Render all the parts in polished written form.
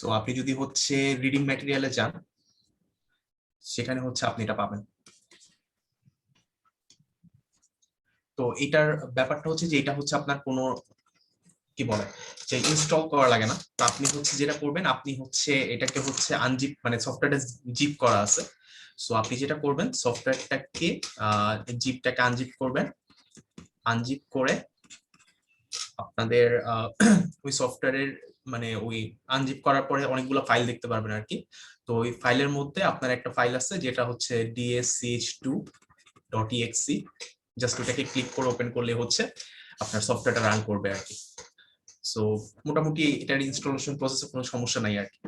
So আপনি যদি হচ্ছে রিডিং ম্যাটেরিয়ালে যান, সেখানে হচ্ছে আপনি এটা পাবেন। তো এটার ব্যাপারটা হচ্ছে যে এটা হচ্ছে আপনার কোনো কি বলে যে ইনস্টল করা লাগে না। তো আপনি হচ্ছে যেটা করবেন, আপনি হচ্ছে এটাকে হচ্ছে আনজিপ, মানে সফটওয়্যারটা জিপ করা আছে। সো আপনি যেটা করবেন, সফটওয়্যারটাকে জিপটাকে আনজিপ করবেন। আনজিপ করে আপনাদের ওই সফটওয়্যারের মানে ওই আনজিপ করার পরে অনেকগুলো ফাইল দেখতে পারবেন আর কি। তো ওই ফাইলের মধ্যে আপনার একটা ফাইল আছে যেটা হচ্ছে dsch2.exe। জাস্ট ওটাকে ক্লিক করে ওপেন করলে হচ্ছে আপনার সফটওয়্যারটা রান করবে আর কি। সো মোটামুটি এটার ইনস্টলেশন প্রসেসে কোনো সমস্যা নাই আর কি।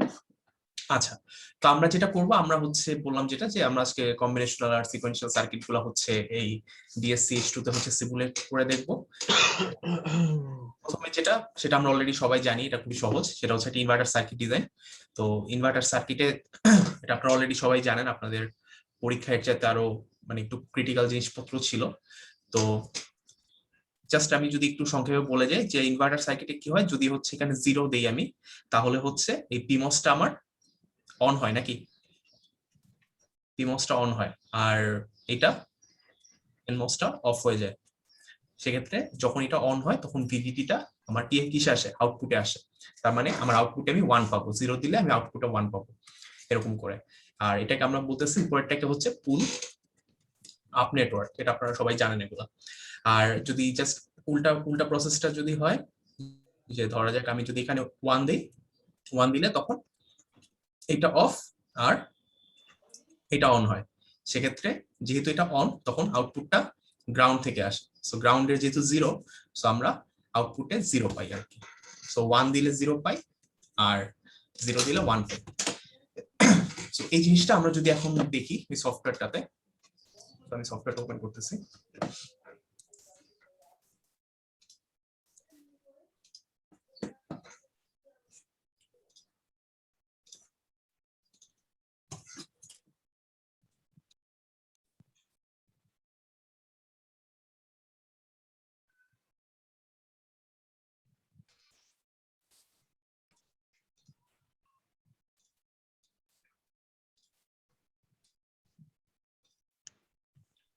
আচ্ছা, তো আমরা যেটা করব, আমরা হচ্ছে বললাম যেটা যে আমরা আজকে কম্বিনেশনাল আর সিকোয়েন্সিয়াল সার্কিট গুলো হচ্ছে এই DSCH2 তে হচ্ছে সিমুলেট করে দেখব। প্রথমে যেটা সেটা আমরা অলরেডি সবাই জানি, এটা খুবই সহজ, সেটা হচ্ছে একটা ইনভার্টার সার্কিট ডিজাইন। তো ইনভার্টার সার্কিটে এটা আপনারা অলরেডি সবাই জানেন, আপনাদের পরীক্ষায় চাইতে আরো মানে একটু ক্রিটিক্যাল জিনিসপত্র ছিল। তো জাস্ট আমি যদি একটু সংক্ষেপে বলে যাই যে ইনভার্টার সার্কিটে কি হয়, যদি হচ্ছে এখানে 0 দেই আমি, তাহলে হচ্ছে এই পিমসটা আমার অন হয় নাকি, পিমসটা অন হয়, আর এটা এনমসটা অফ হয়ে যায়। সেক্ষেত্রে যখন এটা অন হয় তখন ভিডিটিটা আমার কিসে আসে, আউটপুটে আসে। তার মানে আমার আউটপুটে আমি 1 পাবো, 0 দিলে আমি আউটপুটে 1 পাবো, এরকম করে। আর এটাকে আমরা বলতেছি উপরেরটাকে হচ্ছে পুল আপ নেটওয়ার্ক, এটা আপনারা সবাই জানেন এগুলা। আর যদি জাস্ট উল্টা উল্টা প্রসেসটা যদি হয়, যে ধরা যাক আমি যদি এখানে 1 দিই, 1 দিলে তখন এটা অফ আর এটা অন হয়। সেক্ষেত্রে যেহেতু এটা অন, তখন আউটপুটটা গ্রাউন্ড থেকে আসে। সো গ্রাউন্ডের যেহেতু 0, সো আমরা আউটপুটে 0 পাই আর কি। সো 1 দিলে 0 পাই, আর 0 দিলে 1 পাই। সো এই জিনিসটা আমরা যদি এখন দেখি এই সফটওয়্যারটাতে, আমি সফটওয়্যারটা ওপেন করতেছি।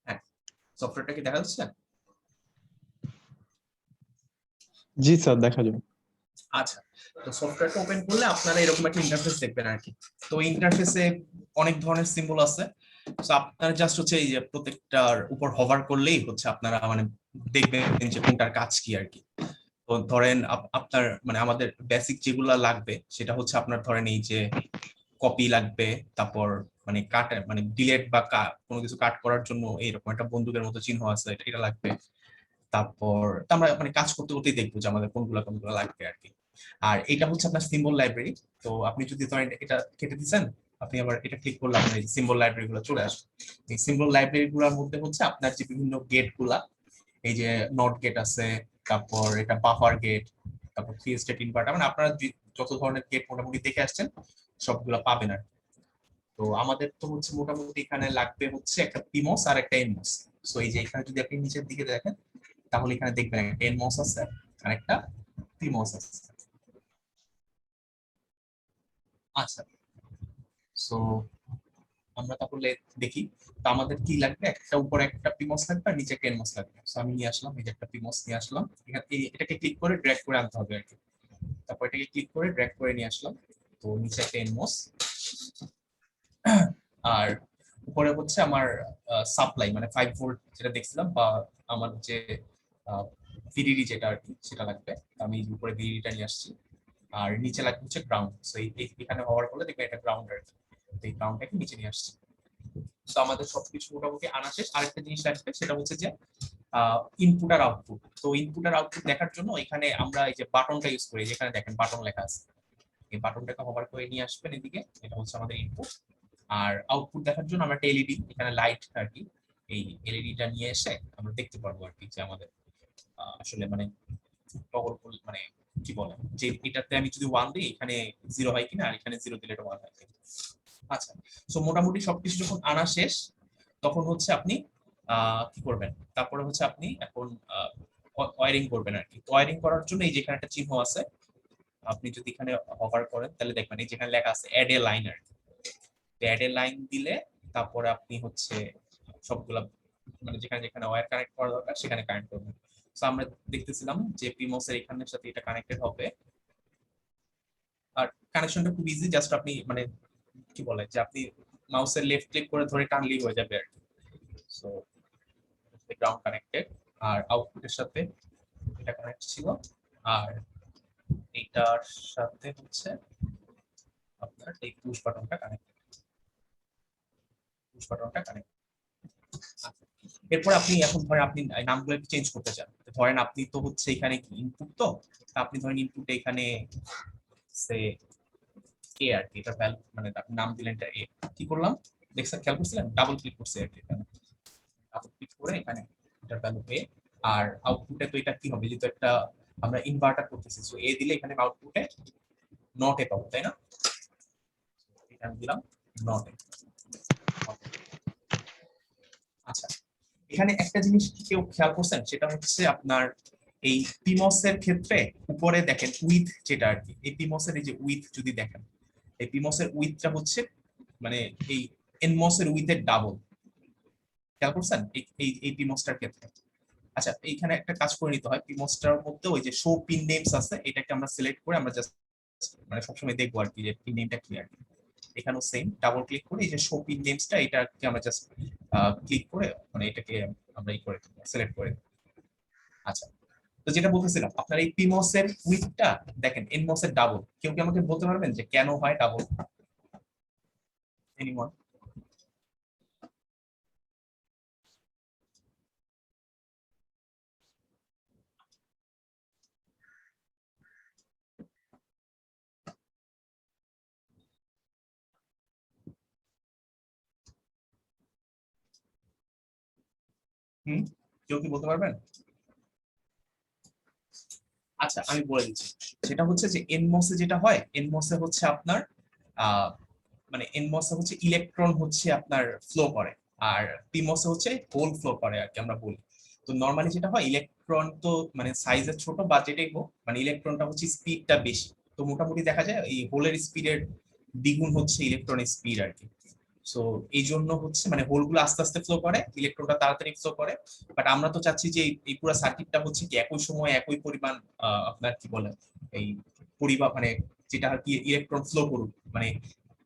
হ্যাঁ, সফটওয়্যারটা কি দেখা যাচ্ছে? জি স্যার, দেখা যাবে। আচ্ছা, তো সফটওয়্যারটা ওপেন করলে আপনারা এরকম একটা ইন্টারফেস দেখবেন আর কি। তো ইন্টারফেসে অনেক ধরনের সিম্বল আছে। তো আপনারা জাস্ট হচ্ছে এই যে প্রত্যেকটার উপর হভার করলেই হচ্ছে আপনারা মানে দেখবেন যে কোনটার কাজ কি আর কি। তো ধরেন আপনার মানে আমাদের বেসিক যেগুলা লাগবে সেটা হচ্ছে আপনার ধরেন এই যে কপি লাগবে, তারপর মানে কাট মানে ডিলেট বা কোনো কিছু কাট করার জন্য এইরকম একটা বন্দুকের মতো চিহ্ন আছে, এটা লাগবে। তারপর আমরা মানে কাজ করতে করতেই দেখবো যে আমাদের কোনগুলা কোনগুলা লাগবে আর কি। আর এটা হচ্ছে আপনার সিম্বল লাইব্রেরি। তো আপনি যদি ধরেন এটা কেটে দিচ্ছেন, আপনি আবার এটা ক্লিক করলে আপনার এই সিম্বল লাইব্রেরি গুলো চলে আসবে। এই সিম্বল লাইব্রেরি গুলোর মধ্যে হচ্ছে আপনার যে বিভিন্ন গেট গুলা, এই যে নট গেট আছে, তারপর এটা বাফার গেট, তারপর 3 স্টেট ইনভার্টার, মানে আপনারা যত ধরনের গেট মোটামুটি দেখে আসছেন সবগুলা পাবেন আর কি। তো আমাদের তো হচ্ছে মোটামুটি এখানে লাগবে হচ্ছে একটা পিমস আর একটা এনমস। সো এই যে এখানে যদি আপনি নিচের দিকে দেখেন, তাহলে এখানে দেখবেন একটা এনমস আছে আর একটা পিমস আছে। আচ্ছা, সো আমরা তাহলে দেখি। তো আমাদের কি লাগবে, একটা উপরে একটা পিমস লাগবে আর নিচে একটা এনমস লাগবে। সো আমি নিয়ে আসলাম, এই যে একটা পিমস নিয়ে আসলাম, এটাকে ক্লিক করে ড্র্যাগ করে আনতে হবে আর কি। তারপর এটাকে ক্লিক করে ড্র্যাগ করে নিয়ে আসলাম। তো নিচে একটা এনমস, আর উপরে হচ্ছে আমার সাপ্লাই মানে 5 ভোল্ট যেটা দেখছিলাম, বা আমার যে ভিডিডি যেটা আর কি সেটা লাগবে। আমি উপরে ভিডিডিটা নিয়ে আসছি, আর নিচে লাগবে হচ্ছে গ্রাউন্ড। সো এখানে হওয়ার ফলে দেখবে এটা গ্রাউন্ড আর কি। তো এই গ্রাউন্ডটাকে নিচে নিয়ে আসছি। তো আমাদের সবকিছু মোটামুটি আনা শেষ। আরেকটা জিনিস লাগবে, সেটা হচ্ছে যে ইনপুট আর আউটপুট। তো ইনপুট আর আউটপুট দেখার জন্য এখানে আমরা এই যে বাটনটা ইউজ করি, যেখানে দেখেন বাটন লেখা আছে, এই বাটনটাকে হোভার করে নিয়ে আসবেন এদিকে, এটা হচ্ছে আমাদের ইনপুট। আর আউটপুট দেখার জন্য আমরা একটা এলইডি, এখানে লাইট আর কি, এই এলইডিটা নিয়ে এসে আমরা দেখতে পারবো আর কি যে আমাদের আসলে মানে টগল মানে কি বলে যে এটাতে আমি যদি 1 দিই এখানে 0 হয় কিনা, আর এখানে 0 দিলে এটা 1 হয় কিনা। আচ্ছা, সো মোটামুটি সবকিছু যখন আনা শেষ, তখন হচ্ছে আপনি কি করবেন, তারপরে হচ্ছে আপনি এখন ওয়ারিং করবেন আর কি। তো ওয়ারিং করার জন্য এই যে এখানে একটা চিহ্ন আছে, আপনি যদি এখানে হভার করেন তাহলে দেখবেন এই যেখানে লেখা আছে অ্যাড এ লাইন, আর অ্যাড এ লাইন দিলে তারপরে আপনি হচ্ছে সবগুলা মানে যেখানে যেখানে ওয়্যার কানেক্ট করা দরকার সেখানে কানেক্ট করবেন। তো আমরা দেখতেছিলাম যে পিমোস এর এখানের সাথে এটা কানেক্টেড হবে, আর কানেকশনটা খুব ইজি, জাস্ট আপনি মানে কি বলে যে আপনি মাউসের লেফট ক্লিক করে ধরে টানলেই হয়ে যাবে আর কি। সো গ্রাউন্ড কানেক্টেড, আর আউটপুটের সাথে এটা কানেক্ট ছিল, আর এইটার সাথে হচ্ছে আপনার এই পুশ বাটনটা কানেক্ট, পুশ বাটনটা কানেক্ট। এরপর আপনি এখন ধরেন আপনি নামগুলো চেঞ্জ করতে চান, ধরেন আপনি তো হচ্ছে এখানে ইনপুট, তো আপনি ধরেন ইনপুটে এখানে সে এ আর কি, এটা ভ্যালু মানে আপনি নাম দিলেন এটা এ, কি করলাম দেখছেন, খেয়াল করছিলেন, ডাবল ক্লিক করছে আর কি, ডাবল ক্লিক করে এখানে এটার ভ্যালু এ, আর আউটপুটে তো এটা কি হবে, যেহেতু একটা আমরা ইনভার্টার করতেছি, সো এ দিলে এখানে আউটপুটে নট এ পাবো, তাই না? এটা আমি দিলাম নট এ। আচ্ছা, এখানে একটা জিনিস কি কেউ খেয়াল করছেন, সেটা হচ্ছে আপনার এই পিমস এর ক্ষেত্রে উপরে দেখেন উইথ যেটা আর কি, এই পিমস এর এই যে উইথ যদি দেখেন, এই পিমস এর উইথটা হচ্ছে মানে এই এনমস এর উইথের ডাবল, খেয়াল করছেন এই এই এই পিমসটার ক্ষেত্রে। আচ্ছা, এইখানে একটা কাজ করে নিতে হয়, পিমসটার মধ্যে ওই যে শো পিন নেমস আছে, এটাকে আমরা সিলেক্ট করে আমরা জাস্ট মানে সবসময় দেখবো আর কি যে পিন নেমটা কি আর কি। এখানেও সেম ডাবল ক্লিক করে এই যে শো পিন নেমসটা, এটাকে আমরা জাস্ট ক্লিক করে মানে এটাকে আমরা ই করে সিলেক্ট করে দেব। আচ্ছা, তো যেটা বলতেছিলাম আপনার এই পিমস এর উইথটা দেখেন এনমস এর ডাবল, কেউ কি আমাকে বলতে পারবেন যে কেন হয় ডাবল? এনিওয়ান? হুম, কেউ কি বলতে পারবেন? আচ্ছা, আমি বলে দিচ্ছি, সেটা হচ্ছে যে এনমসে যেটা হয়, এনমসে হচ্ছে আপনার আহ মানে এনমসে হচ্ছে ইলেকট্রন হচ্ছে আপনার ফ্লো করে, আর পিমসে হচ্ছে হোল ফ্লো করে আর কি আমরা বলি। তো নর্মালি যেটা হয় ইলেকট্রন তো মানে সাইজে ছোট বা যেটাই হোক, মানে ইলেকট্রনটা হচ্ছে স্পিডটা বেশি, তো মোটামুটি দেখা যায় এই হোলের স্পিডের দ্বিগুণ হচ্ছে ইলেকট্রনের স্পিড আর কি। সো এই জন্য হচ্ছে মানে হোলগুলো আস্তে আস্তে ফ্লো করে, ইলেকট্রনটা তাড়াতাড়ি ফ্লো করে। বাট আমরা তো চাচ্ছি যে এই পুরো সার্কিটটা হচ্ছে কি একই সময় একই পরিমাণ আপনার কি বলে এই পরিমাণ মানে যেটা আর কি ইলেকট্রন ফ্লো করুক, মানে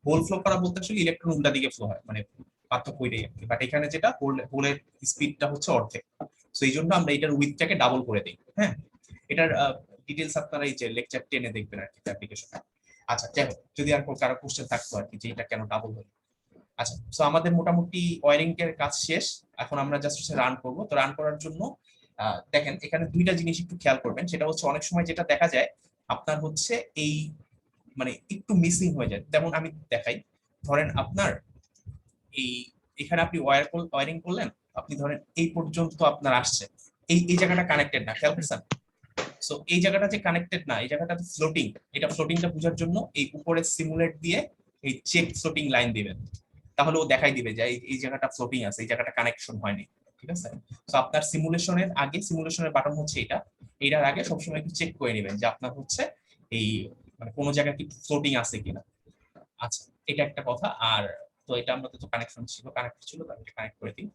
হোল ফ্লো করা বলতে আসলে ইলেকট্রন উল্টা দিকে ফ্লো হয়, মানে পার্থক্য ওইটাই আর কি। বাট এখানে যেটা হোলের স্পিডটা হচ্ছে অর্ধেক, তো এই জন্য আমরা এটার উইথটাকে ডাবল করে দিই। হ্যাঁ, এটার ডিটেলস আপনারা এই যে লেকচার 10 দেখবেন আর কি অ্যাপ্লিকেশন। আচ্ছা, যাই হোক, যদি আর কারো কোশ্চেন থাকতো আর কি যে এটা কেন ডাবল হলো। আচ্ছা, তো আমাদের মোটামুটি ওয়্যারিং এর কাজ শেষ, এখন আমরা জাস্ট হচ্ছে রান করব। তো রান করার জন্য দেখেন এখানে দুইটা জিনিস একটু খেয়াল করবেন, সেটা হচ্ছে অনেক সময় যেটা দেখা যায় আপনার হচ্ছে এই মানে একটু মিসিং হয়ে যায়। যেমন আমি দেখাই, ধরেন আপনার এই এখানে আপনি ওয়্যারিং করলেন, আপনি ধরেন এই পর্যন্ত আপনার আসছে, এই এই জায়গাটা কানেক্টেড না, খেয়াল করছেন? সো এই জায়গাটা যে কানেক্টেড না, এই জায়গাটা ফ্লোটিং, এটা ফ্লোটিংটা বোঝার জন্য এই উপরে সিমুলেট দিয়ে এই চেক ফ্লোটিং লাইন দিবেন, তাহলে ও দেখাই দিবে যে এই জায়গাটা ফ্লোটিং আছে, এই জায়গাটা কানেকশন হয়নি। ঠিক আছে, তো আপনার সিমুলেশনের আগে, সিমুলেশনের বাটন হচ্ছে এটা, এটার আগে সবসময় একটু চেক করে নেবেন যে আপনার হচ্ছে এই মানে কোনো জায়গায় কি ফ্লোটিং আছে কিনা। আচ্ছা, এটা একটা কথা। আর তো এটা আমরা তো কানেকশন ছিল, কানেক্ট ছিল, তাহলে এটা কানেক্ট করে দিই।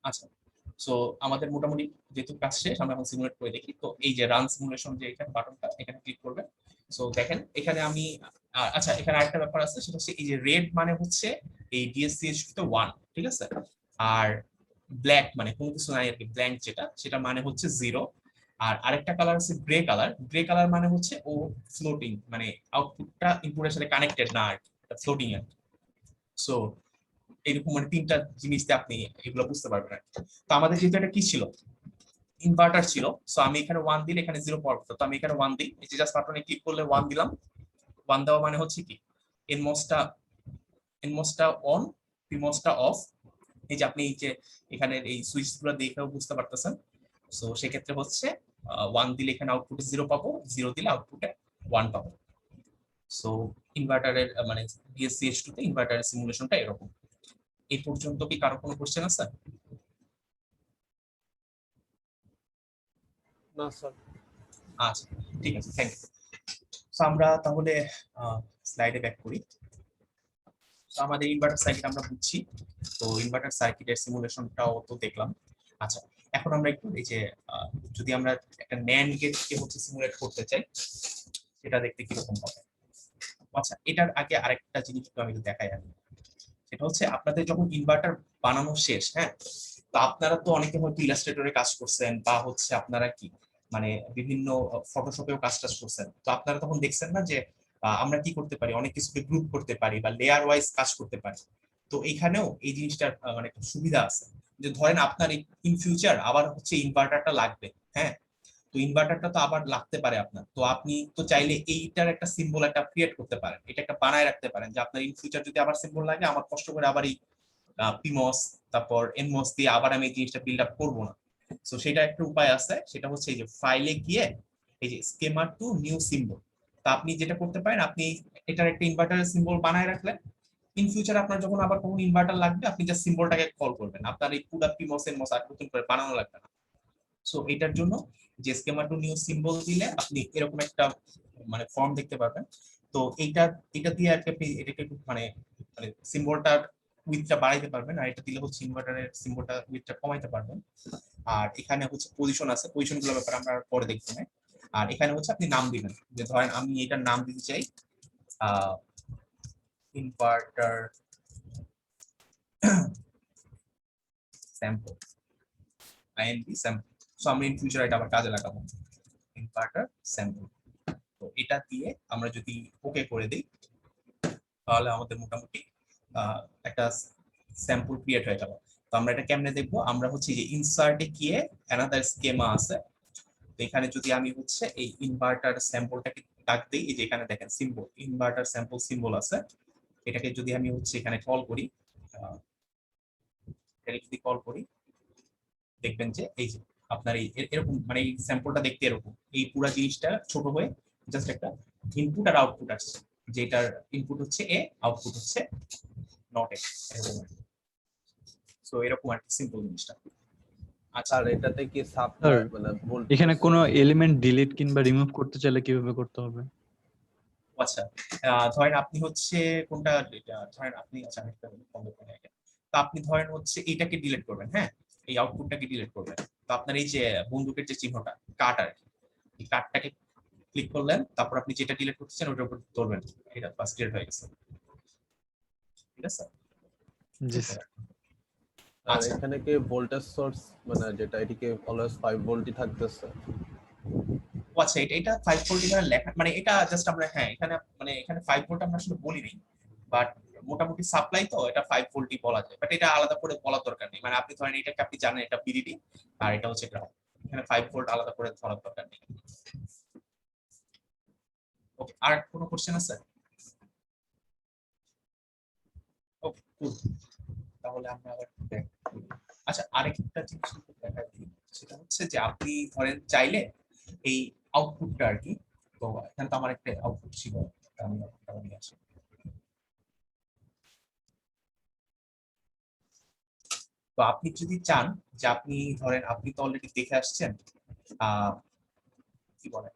আচ্ছা, সো আমাদের মোটামুটি যেহেতু কাজ শেষ, আমরা এখন সিমুলেট করে দেখি। তো এই যে রান সিমুলেশন যে এখানে বাটনটা, এখানে ক্লিক করবেন। সো দেখেন এখানে আমি আচ্ছা, এখানে আরেকটা ব্যাপার আছে, সেটা হচ্ছে এই যে রেড মানে হচ্ছে এই ডিএসসিএইচ তে 1, ঠিক আছে, আর ব্ল্যাক মানে কোনো কিছু নাই আর কি, ব্ল্যাঙ্ক যেটা, সেটা মানে হচ্ছে 0। আর আরেকটা কালার আছে গ্রে কালার, গ্রে কালার মানে হচ্ছে ও ফ্লোটিং, মানে আউটপুটটা ইনপুটের সাথে কানেক্টেড না আর কি, ফ্লোটিং আর সো এরকম মানে তিনটা জিনিস দিয়ে আপনি এগুলো বুঝতে পারবেন আর কি। তো আমাদের যেহেতু এটা কি ছিল, ইনভার্টার ছিল, সো আমি এখানে 1 দিলে এখানে 0 পাওয়ার কথা, তো আমি এখানে 1 দিই, এই যে জাস্ট বাটনে ক্লিক করলে 1 দিলাম। 1 দেওয়া মানে হচ্ছে কি এনমসটা, এনমসটা অন, পিমসটা অফ। এই যে আপনি এই যে এখানে এই সুইচ গুলো দেখেও বুঝতে পারতেছেন। সো সেক্ষেত্রে হচ্ছে 1 দিলে এখানে আউটপুটে 0 পাবো, 0 দিলে আউটপুটে 1 পাবো। সো ইনভার্টারের মানে ডিএসসিএইচ2 তে ইনভার্টারের সিমুলেশনটা এরকম। এই পর্যন্ত কি কারো কোনো কোশ্চেন আছে? না স্যার। আচ্ছা, ঠিক আছে, থ্যাংক ইউ। তো আমরা তাহলে স্লাইডে ব্যাক করি। তো আমাদের ইনভার্টার সার্কিট আমরা বুঝছি, তো ইনভার্টার সার্কিটের সিমুলেশনটাও তো দেখলাম। আচ্ছা, এখন আমরা একটু এই যে যদি আমরা একটা ন্যান্ড গেটকে হচ্ছে সিমুলেট করতে চাই, সেটা দেখতে কিরকম হবে। আচ্ছা, এটার আগে আরেকটা জিনিস একটু আমি দেখাই আগে। সেটা হচ্ছে আপনাদের যখন ইনভার্টার বানানো শেষ, হ্যাঁ, তো আপনারা তো অনেকে হয়তো ইলাস্ট্রেটরে কাজ করছেন বা হচ্ছে আপনারা কি মানে বিভিন্ন ফটোশপেও কাজ টাজ করছেন, তো আপনারা তখন দেখছেন না যে আমরা কি করতে পারি, অনেক কিছুকে গ্রুপ করতে পারি বা লেয়ার ওয়াইজ কাজ করতে পারি। তো এইখানেও এই জিনিসটার মানে একটা সুবিধা আছে যে ধরেন আপনার ইন ফিউচার আবার হচ্ছে ইনভার্টারটা লাগবে, হ্যাঁ, তো ইনভার্টারটা তো আবার লাগতে পারে আপনার, তো আপনি তো চাইলে এইটার একটা সিম্বল একটা ক্রিয়েট করতে পারেন, এটা একটা বানায় রাখতে পারেন যে আপনার ইন ফিউচার যদি আবার সিম্বল লাগে, আমার কষ্ট করে আবার এই পিমস তারপর এনমস দিয়ে আবার আমি এই জিনিসটা বিল্ড আপ করবো না। তো সেটা একটা উপায় আছে, সেটা হচ্ছে এই যে ফাইলে গিয়ে এই যে স্কেমা টু নিউ সিম্বল, তা আপনি যেটা করতে পারেন, আপনি এটার একটা ইনভার্টারের সিম্বল বানায় রাখলেন, ইন ফিউচার আপনার যখন আবার কোনো ইনভার্টার লাগবে, আপনি জাস্ট সিম্বলটাকে কল করবেন, আপনার এই পুরো পিমস এনমস আর নতুন করে বানানো লাগবে না। সো এটার জন্য যে স্কেমা টু নিউ সিম্বল দিলে আপনি এরকম একটা মানে ফর্ম দেখতে পাবেন। তো এটা দিয়ে আর কি আপনি এটাকে একটু মানে মানে সিম্বলটার উইথটা বাড়াইতে পারবেন, আর এটা দিলে হচ্ছে ইনভার্টারের সিম্বলটা উইথটা কমাইতে পারবেন। আর এখানে হচ্ছে পজিশন আছে, পজিশন গুলোর ব্যাপারে আমরা পরে দেখবো না। আর এখানে হচ্ছে আপনি নাম দিবেন, যে ধরেন আমি এটার নাম দিতে চাই ইনভার্টার স্যাম্পল, আইএনভি স্যাম্পল। সো আমরা ইন ফিউচার এটা আবার কাজে লাগাবো, ইনভার্টার স্যাম্পল। তো এটা দিয়ে আমরা যদি ওকে করে দিই, তাহলে আমাদের মোটামুটি একটা স্যাম্পল ক্রিয়েট হয়ে গেল। তো আমরা এটা কেমনে দেখবো, আমরা হচ্ছে যে ইনসার্টে গিয়ে অ্যানাদার স্কেমা আছে, তো এখানে যদি আমি হচ্ছে এই ইনভার্টার স্যাম্পলটাকে ডাক দিই, এই যে এখানে দেখেন সিম্বল ইনভার্টার স্যাম্পল সিম্বল আছে, এটাকে যদি আমি হচ্ছে এখানে কল করি, এটাকে যদি কল করি, দেখবেন যে এই যে আপনার এই এরকম মানে এই স্যাম্পলটা দেখতে এরকম, এই পুরো জিনিসটা ছোট হয়ে জাস্ট একটা ইনপুট আর আউটপুট আসছে, যেটার ইনপুট হচ্ছে এ, আউটপুট হচ্ছে নট এ, এরকম। সো এরকম আর কি সিম্পল জিনিসটা। আচ্ছা, আর এটাতে কি স্যার সাপ্লাই মানে ভোল্টেজ এখানে কোনো এলিমেন্ট ডিলিট কিংবা রিমুভ করতে চাইলে কিভাবে করতে হবে? আচ্ছা, ধরেন আপনি হচ্ছে কোনটা ধরেন আপনি, আচ্ছা আমি একটা বন্ধ করে রাখি। তো আপনি ধরেন হচ্ছে এইটাকে ডিলিট করবেন, হ্যাঁ, এই আউটপুটটাকে ডিলিট করবেন। তো আপনার এই যে বন্দুকের যে চিহ্নটা কাট আর কি, এই কাটটাকে ক্লিক করলেন, তারপর আপনি যেটা ডিলিট করতে চান ওটার উপর ধরবেন, এটা বাস ডিলিট হয়ে গেছে, ঠিক আছে। জি স্যার। আর আচ্ছা, এখানে কি ভোল্টেজ সোর্স মানে যেটা এটিকে অলওয়েজ 5 ভোল্টই থাকতেছে? আচ্ছা, এটা 5 ভোল্ট এখানে লেখা মানে এটা জাস্ট আমরা, হ্যাঁ এখানে মানে এখানে 5 ভোল্ট আমরা আসলে বলি নাই, বাট মোটামুটি সাপ্লাই তো এটা 5 ভোল্টই বলা যায়, বাট এটা আলাদা করে বলার দরকার নেই। মানে আপনি ধরেন এটাকে আপনি জানেন এটা বিডিডি আর এটা হচ্ছে গ্রাউন্ড, এখানে 5 ভোল্ট আলাদা করে ধরার দরকার নেই। ওকে, আর কোনো কোশ্চেন আছে? ওকে, কুল। তাহলে আমরা আবার back করি। আচ্ছা, আরেকটা জিনিস একটু দেখা দিই, সেটা হচ্ছে যে আপনি ধরেন চাইলে এই আউটপুটটা আর কি, তো এখানে তো আমার একটা আউটপুট ছিল, এটা আমি আউটপুটটা নিয়ে আসি। তো আপনি যদি চান যে আপনি ধরেন আপনি তো অলরেডি দেখে আসছেন কি বলে,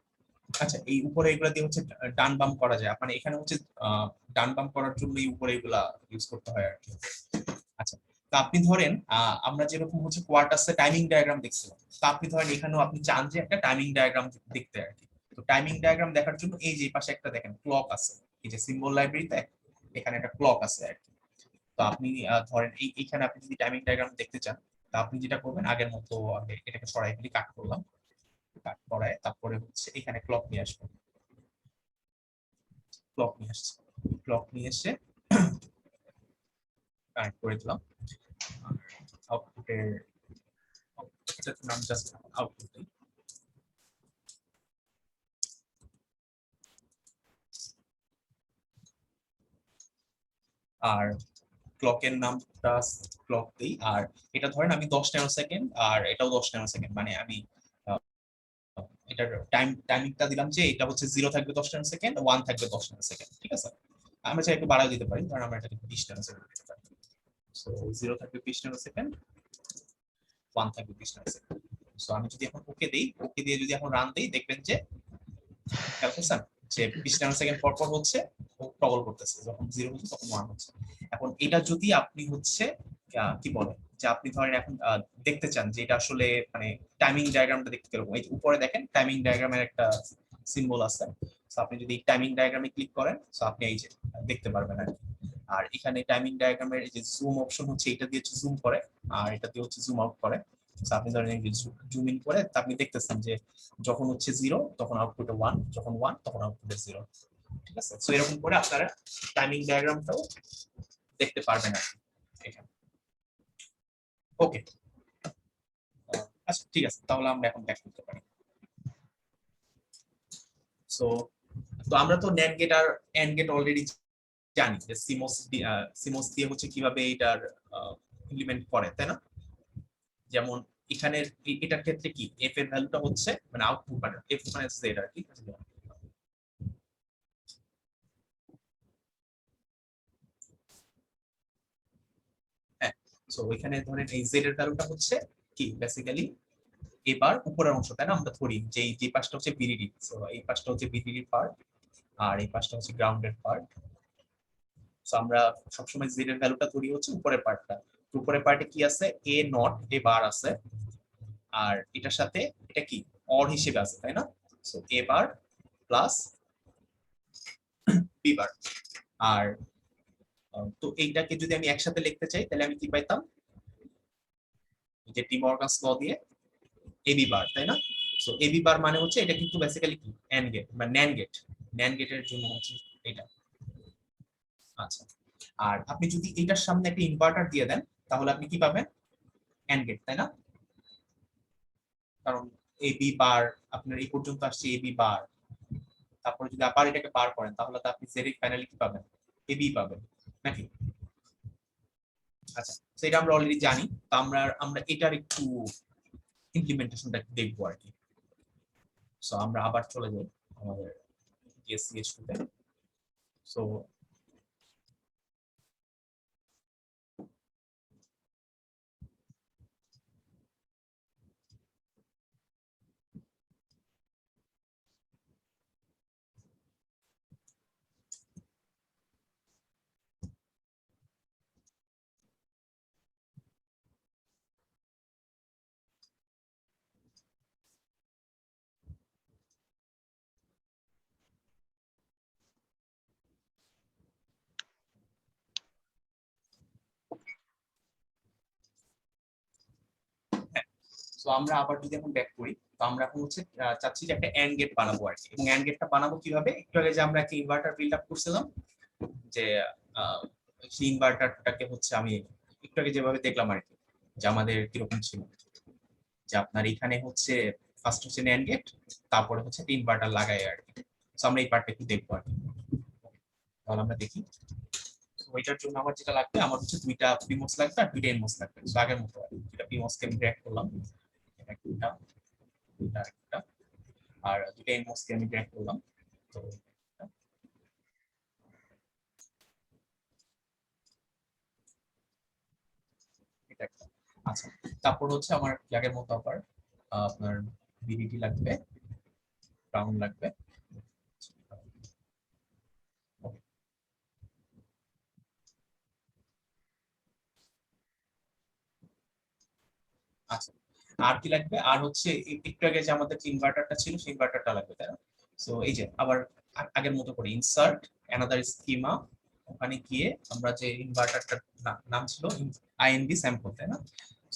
আচ্ছা এই উপরে এগুলা দিয়ে হচ্ছে ডান বাম করা যায়, মানে এখানে হচ্ছে ডান বাম করার জন্য এই উপরে এগুলা ইউজ করতে হয় আর কি। আচ্ছা, তো আপনি ধরেন আমরা যেরকম হচ্ছে কোয়ার্টাসে টাইমিং ডায়াগ্রাম দেখছিলাম, তো আপনি ধরেন এখানেও আপনি চান যে একটা টাইমিং ডায়াগ্রাম দেখতে আর কি। তো টাইমিং ডায়াগ্রাম দেখার জন্য এই যে পাশে একটা দেখেন ক্লক আছে, এই যে সিম্বল লাইব্রেরিতে এখানে একটা ক্লক আছে আর কি। তো আপনি ধরেন এইখানে আপনি যদি টাইমিং ডায়াগ্রাম দেখতে চান, তা আপনি যেটা করবেন আগের মতো আগে এটাকে সরাসরি কাট করলাম, কাট করায় তারপরে হচ্ছে এখানে ক্লক নিয়ে আসবেন, ক্লক নিয়ে আসছে, ক্লক নিয়ে এসে কানেক্ট করে দিলাম। আউটপুটের এটার নাম জাস্ট আউটপুট। আর ক্লকের নামটা ক্লক দিই, আর এটা ধরেন আমি 10 ন্যানো সেকেন্ড আর এটাও 10 ন্যানো সেকেন্ড, মানে আমি এটার টাইমিংটা দিলাম যে এটা হচ্ছে 0 থাকবে 10 ন্যানো সেকেন্ড, 1 থাকবে 10 ন্যানো সেকেন্ড, ঠিক আছে। আমরা চাই একটু বাড়ায় দিতে পারি, ধরেন আমরা এটাকে 20 ন্যানো সেকেন্ড দিতে পারি। সো 0 থাকবে 20 ন্যানো সেকেন্ড, 1 থাকবে 20 ন্যানো সেকেন্ড। সো আমি যদি এখন ওকে দেই, ওকে দিয়ে যদি এখন রান দেই, দেখবেন যে খেয়াল করছেন যে 20 ন্যানোসেকেন্ড পর পর হচ্ছে টগল করতেছে, যখন 0 হচ্ছে তখন 1 হচ্ছে। এখন এটা যদি আপনি হচ্ছে কি বলে যে আপনি ধরেন এখন দেখতে চান যে এটা আসলে মানে টাইমিং ডায়াগ্রামটা দেখতে কিরকম, এই যে উপরে দেখেন টাইমিং ডায়াগ্রামের একটা সিম্বল আছে। তো আপনি যদি টাইমিং ডায়াগ্রামে ক্লিক করেন তো আপনি এই যে দেখতে পারবেন আর কি। আর এখানে টাইমিং ডায়াগ্রামের এই যে জুম অপশন হচ্ছে, এটা দিয়ে হচ্ছে জুম করে, আর এটা দিয়ে হচ্ছে জুম আউট করে। তো আপনি ধরেন জুম ইন করে আপনি দেখতেছেন যে যখন হচ্ছে 0 তখন আউটপুটে 1, যখন 1 তখন আউটপুটে 0। ঠিক আছে, সো এরকম করে আপনারা টাইমিং ডায়াগ্রামটাও দেখতে পারবেন আর কি এখানে। ওকে, আচ্ছা ঠিক আছে, তাহলে আমরা এখন ব্যাক করতে পারি। সো তো আমরা তো NAND গেট আর AND গেট অলরেডি জানি যে সিমোস দিয়ে হচ্ছে কিভাবে এটার ইমপ্লিমেন্ট করে, তাই না? যেমন এখানে এটার ক্ষেত্রে কি এফ এর ভ্যালুটা হচ্ছে মানে আউটপুট মানে এফ মানে জেড আর কি। হ্যাঁ, সো ওইখানে ধরেন এই জেড এর ভ্যালুটা হচ্ছে কি বেসিক্যালি এবার উপরের অংশ, তাই না? আমরা ধরি যে যে পাশটা হচ্ছে বিডিডি, সো এই পাশটা হচ্ছে বিডিডি পার্ট আর এই পাশটা হচ্ছে গ্রাউন্ডের পার্ট। সো আমরা সবসময় জেড এর ভ্যালুটা ধরি হচ্ছে উপরের পার্টটা। উপরের পার্টে কি আছে, এ নট এ বার আছে, আর এটার সাথে এটা কি অর হিসেবে আছে, তাই না? সো এ বার প্লাস বি বার। আর তো এইটাকে যদি আমি একসাথে লিখতে চাই তাহলে আমি কি পাইতাম, যে ডি মর্গানস ল দিয়ে এবি বার, তাই না? সো এবি বার মানে হচ্ছে এটা কিন্তু বেসিক্যালি কি এন্ড গেট বা ন্যান্ড গেট, ন্যান্ড গেটের জন্য হচ্ছে এটা। আচ্ছা, আর আপনি যদি এটার সামনে একটা ইনভার্টার দিয়ে দেন তাহলে আপনি কি পাবেন, এন্ড গেট, তাই না? কারণ এবি বার আপনার এই পর্যন্ত আসছে এবি বার, তারপরে যদি আবার এটাকে বার করেন তাহলে তো আপনি জেড ফাইনালি কি পাবেন, এবি পাবেন নাকি? আচ্ছা, তো এটা আমরা অলরেডি জানি, তো আমরা আমরা এটার একটু ইমপ্লিমেন্টেশনটা দেখবো আর কি। সো আমরা আবার চলে যাই আমাদের ESCH2 তে। সো তো আমরা আবার যদি এখন ব্যাক করি, তো আমরা এখন হচ্ছে চাচ্ছি যে একটা এন্ড গেট বানাবো আর কি। এবং এন্ড গেটটা বানাবো কিভাবে, একটু আগে যে আমরা একটা ইনভার্টার বিল্ড আপ করছিলাম, যে সেই ইনভার্টারটাকে হচ্ছে আমি একটু আগে যেভাবে দেখলাম আর কি, যে আমাদের কিরকম ছিল, যে আপনার এখানে হচ্ছে ফার্স্ট হচ্ছে ন্যান্ড গেট, তারপরে হচ্ছে একটা ইনভার্টার লাগাই আর কি। তো আমরা এই পার্টটা একটু দেখবো আর কি। তাহলে আমরা দেখি, ওইটার জন্য আমার যেটা লাগবে, আমার হচ্ছে দুইটা পিমোস লাগবে আর দুইটা এনমোস লাগবে। তো আগের মতো দুইটা পিমোস কে আমি ড্র্যাগ করলাম, এটা একটা, এটা একটা, আর দুইটা এনমোস কে আমি ড্র্যাগ করলাম। তো এটা একটা। আচ্ছা, তারপর হচ্ছে আমার আগের মতো আবার আপনার বিডিটি লাগবে, গ্রাউন্ড লাগবে। আচ্ছা, আর কি লাগবে, আর হচ্ছে একটু আগে যে আমাদের ইনভার্টারটা ছিল সেই ইনভার্টারটা লাগবে, তাই না? সো এই যে আবার আগের মতো করে ইনসার্ট অ্যানাদার স্কিমা, ওখানে গিয়ে আমরা যে ইনভার্টারটার নাম ছিল আইএনবি স্যাম্পল, তাই না?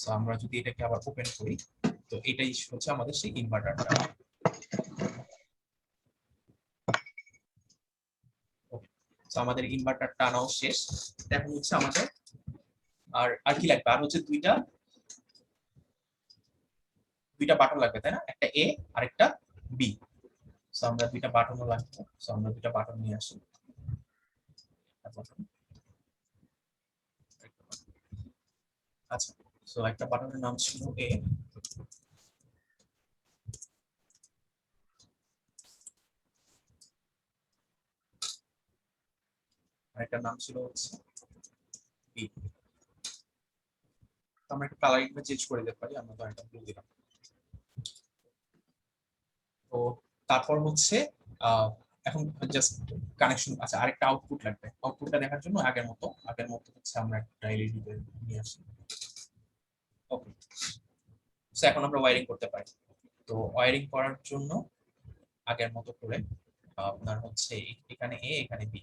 সো আমরা যদি এটাকে আবার ওপেন করি, তো এটাই হচ্ছে আমাদের সেই ইনভার্টারটা। সো আমাদের ইনভার্টারটা আনাও শেষ। এখন হচ্ছে আমাদের আর আর কি লাগবে, আর হচ্ছে দুইটা দুইটা বাটন লাগবে, তাই না? একটা এ আর একটা বি। সো আমরা দুইটা বাটনও লাগবে, সো আমরা দুইটা বাটন নিয়ে আসি। আচ্ছা, সো একটা বাটনের নাম ছিল এ, আর একটা নাম ছিল হচ্ছে বি। তো আমরা একটা কালারিংটা চেঞ্জ করে দিতে পারি, আমরা ধর একটা ব্লু দিলাম। তো তারপর হচ্ছে এখন জাস্ট কানেকশন, আচ্ছা আরেকটা আউটপুট লাগবে। আউটপুটটা দেখার জন্য আগের মতো হচ্ছে আমরা একটা এলইডি নিয়ে আসি। ওকে, সো এখন আমরা ওয়্যারিং করতে পারি। তো ওয়্যারিং করার জন্য আগের মতো করে আপনার হচ্ছে এখানে এ এখানে বি।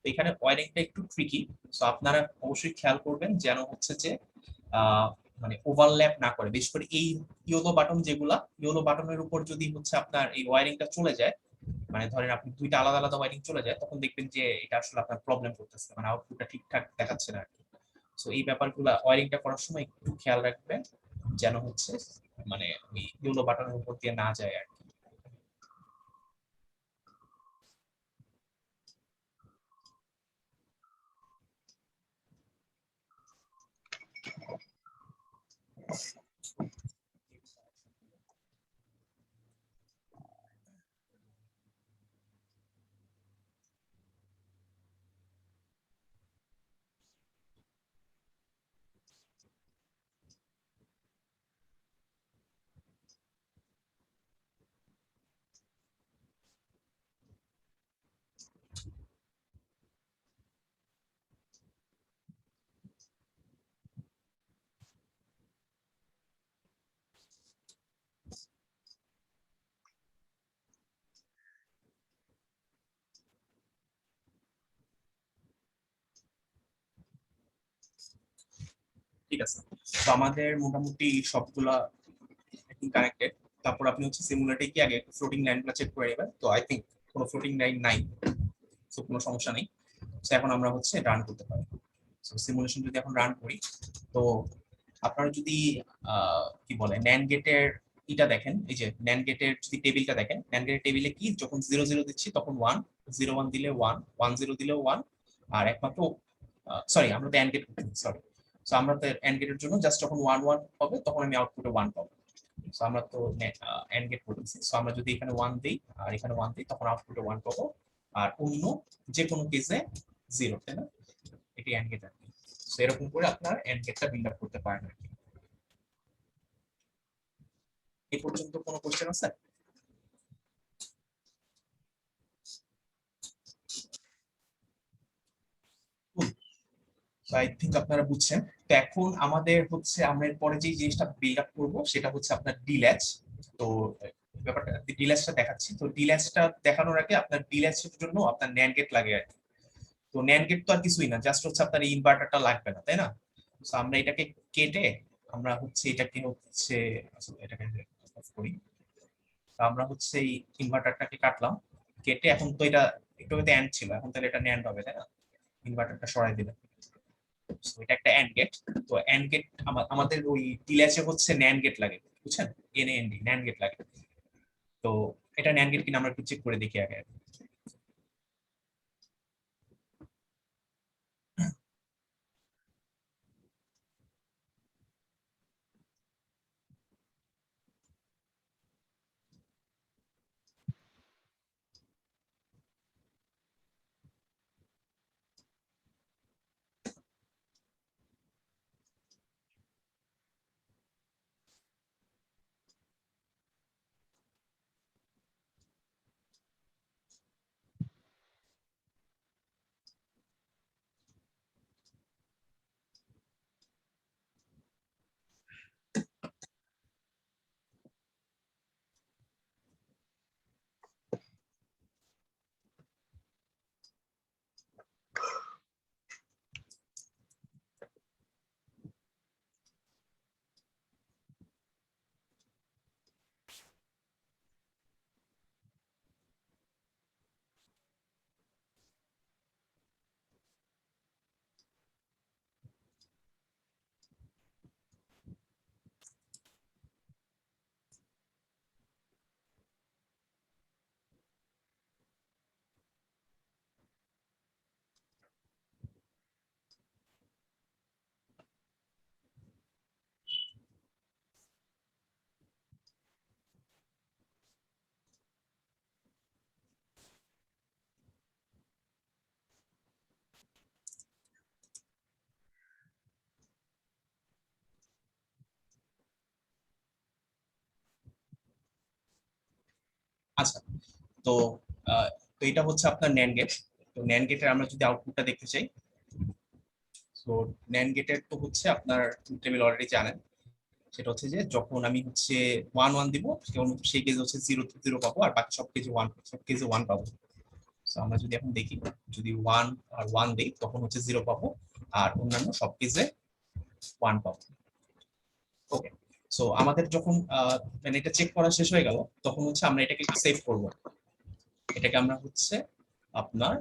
এখানে ওয়্যারিংটা একটু ট্রিকি, সো আপনারা অবশ্যই খেয়াল করবেন যেন হচ্ছে যে আহ, মানে ওভারল্যাপ না করে। বিশেষ করে এই ইয়েলো বাটন যেগুলা, ইয়েলো বাটনের উপর যদি হচ্ছে আপনার এই ওয়্যারিংটা চলে যায়, মানে ধরেন আপনি দুইটা আলাদা আলাদা ওয়্যারিং চলে যায়, তখন দেখবেন যে এটা আসলে আপনার প্রবলেম করতেছে, মানে আউটপুটটা ঠিকঠাক দেখাচ্ছে না আর কি। সো এই ব্যাপারগুলো ওয়্যারিংটা করার সময় একটু খেয়াল রাখবেন যেন হচ্ছে মানে ওই ইয়েলো বাটনের উপর দিয়ে না যায় আর কি। ঠিক আছে, তো আমাদের মোটামুটি সবগুলা কানেক্টেড। তারপর আপনি হচ্ছে সিমুলেটে কি আগে ফ্লোটিং লাইনগুলো চেক করে নেবেন। তো আই থিংক কোনো ফ্লোটিং লাইন নাই, তো কোনো সমস্যা নেই। তো এখন আমরা হচ্ছে রান করতে পারি। তো সিমুলেশন যদি এখন রান করি, তো আপনারা যদি কি বলে ন্যান্ড গেটের ইটা দেখেন, এই যে ন্যান্ড গেটের যদি টেবিলটা দেখেন, ন্যান্ড গেটের টেবিলে কি যখন 0 0 দিচ্ছি তখন 1, 0 1 দিলে 1, 1 0 দিলে 1। আর একমাত্র সরি, আমরা তো এন্ড গেট, সরি, সো আমরা তো এন্ড গেটের জন্য জাস্ট যখন 1 1 হবে তখন আমি আউটপুটে 1 পাবো। সো আমরা তো এন্ড গেট করতেছি, সো আমরা যদি এখানে 1 দেই আর এখানে 1 দেই তখন আউটপুটে 1 পাবো। আর অন্য যে কোনো কেসে 0, তাই না? এটি এন্ড গেট আর কি। সো এরকম করে আপনার এন্ড গেটটা বিল্ড আপ করতে পারেন আর কি। এই পর্যন্ত কোনো কোশ্চেন আছে? আই থিংক আপনারা বুঝছেন। তো এখন আমাদের হচ্ছে আমরা পরে যে জিনিসটা বিল্ড আপ করবো সেটা হচ্ছে আপনার ডিল্যাচ। তো ব্যাপারটা ডিল্যাচটা দেখাচ্ছি। তো ডিল্যাচটা দেখানোর আগে আপনার ডিল্যাচের জন্য আপনার ন্যান্ড গেট লাগে আর কি। তো ন্যান্ড গেট তো আর কিছুই না, জাস্ট হচ্ছে আপনার ইনভার্টারটা লাগবে না, তাই না? তো আমরা এটাকে কেটে আমরা হচ্ছে এটাকে হচ্ছে আসলে এটাকে অফ করি। তো আমরা হচ্ছে এই ইনভার্টারটাকে কাটলাম, কেটে এখন তো এটা একটু এন্ড ছিল, এখন তাহলে এটা ন্যান্ড হবে, তাই না? ইনভার্টারটা সরাই দিলাম। So, এটা একটা এন্ড গেট। তো এন্ড গেট আমাদের ওই টিল্যাচে হচ্ছে ন্যান্ড গেট লাগে, বুঝছেন? এনএনডি ন্যান্ড গেট লাগে। তো এটা ন্যান্ড গেট কিনা আমরা একটু চেক করে দেখি আগে। আচ্ছা, তো তো এটা হচ্ছে আপনার ন্যান্ড গেট। তো ন্যান্ড গেটের আমরা যদি আউটপুটটা দেখতে চাই, তো ন্যান্ড গেটের তো হচ্ছে আপনার টেবিল অলরেডি জানেন, সেটা হচ্ছে যে যখন আমি হচ্ছে 1 1 দিব, কেবলমাত্র সেই কেসে হচ্ছে 0 0 পাবো, আর বাকি সব কেসে 1, সব কেসে 1 পাবো। তো আমরা যদি এখন দেখি, যদি 1 আর 1 দেই তখন হচ্ছে 0 পাবো, আর অন্যান্য সব কেসে 1 পাবো। ওকে, সো আমাদের যখন মানে এটা চেক করা শেষ হয়ে গেল, তখন হচ্ছে আমরা এটাকে সেভ করব। এটাকে আমরা হচ্ছে আপনার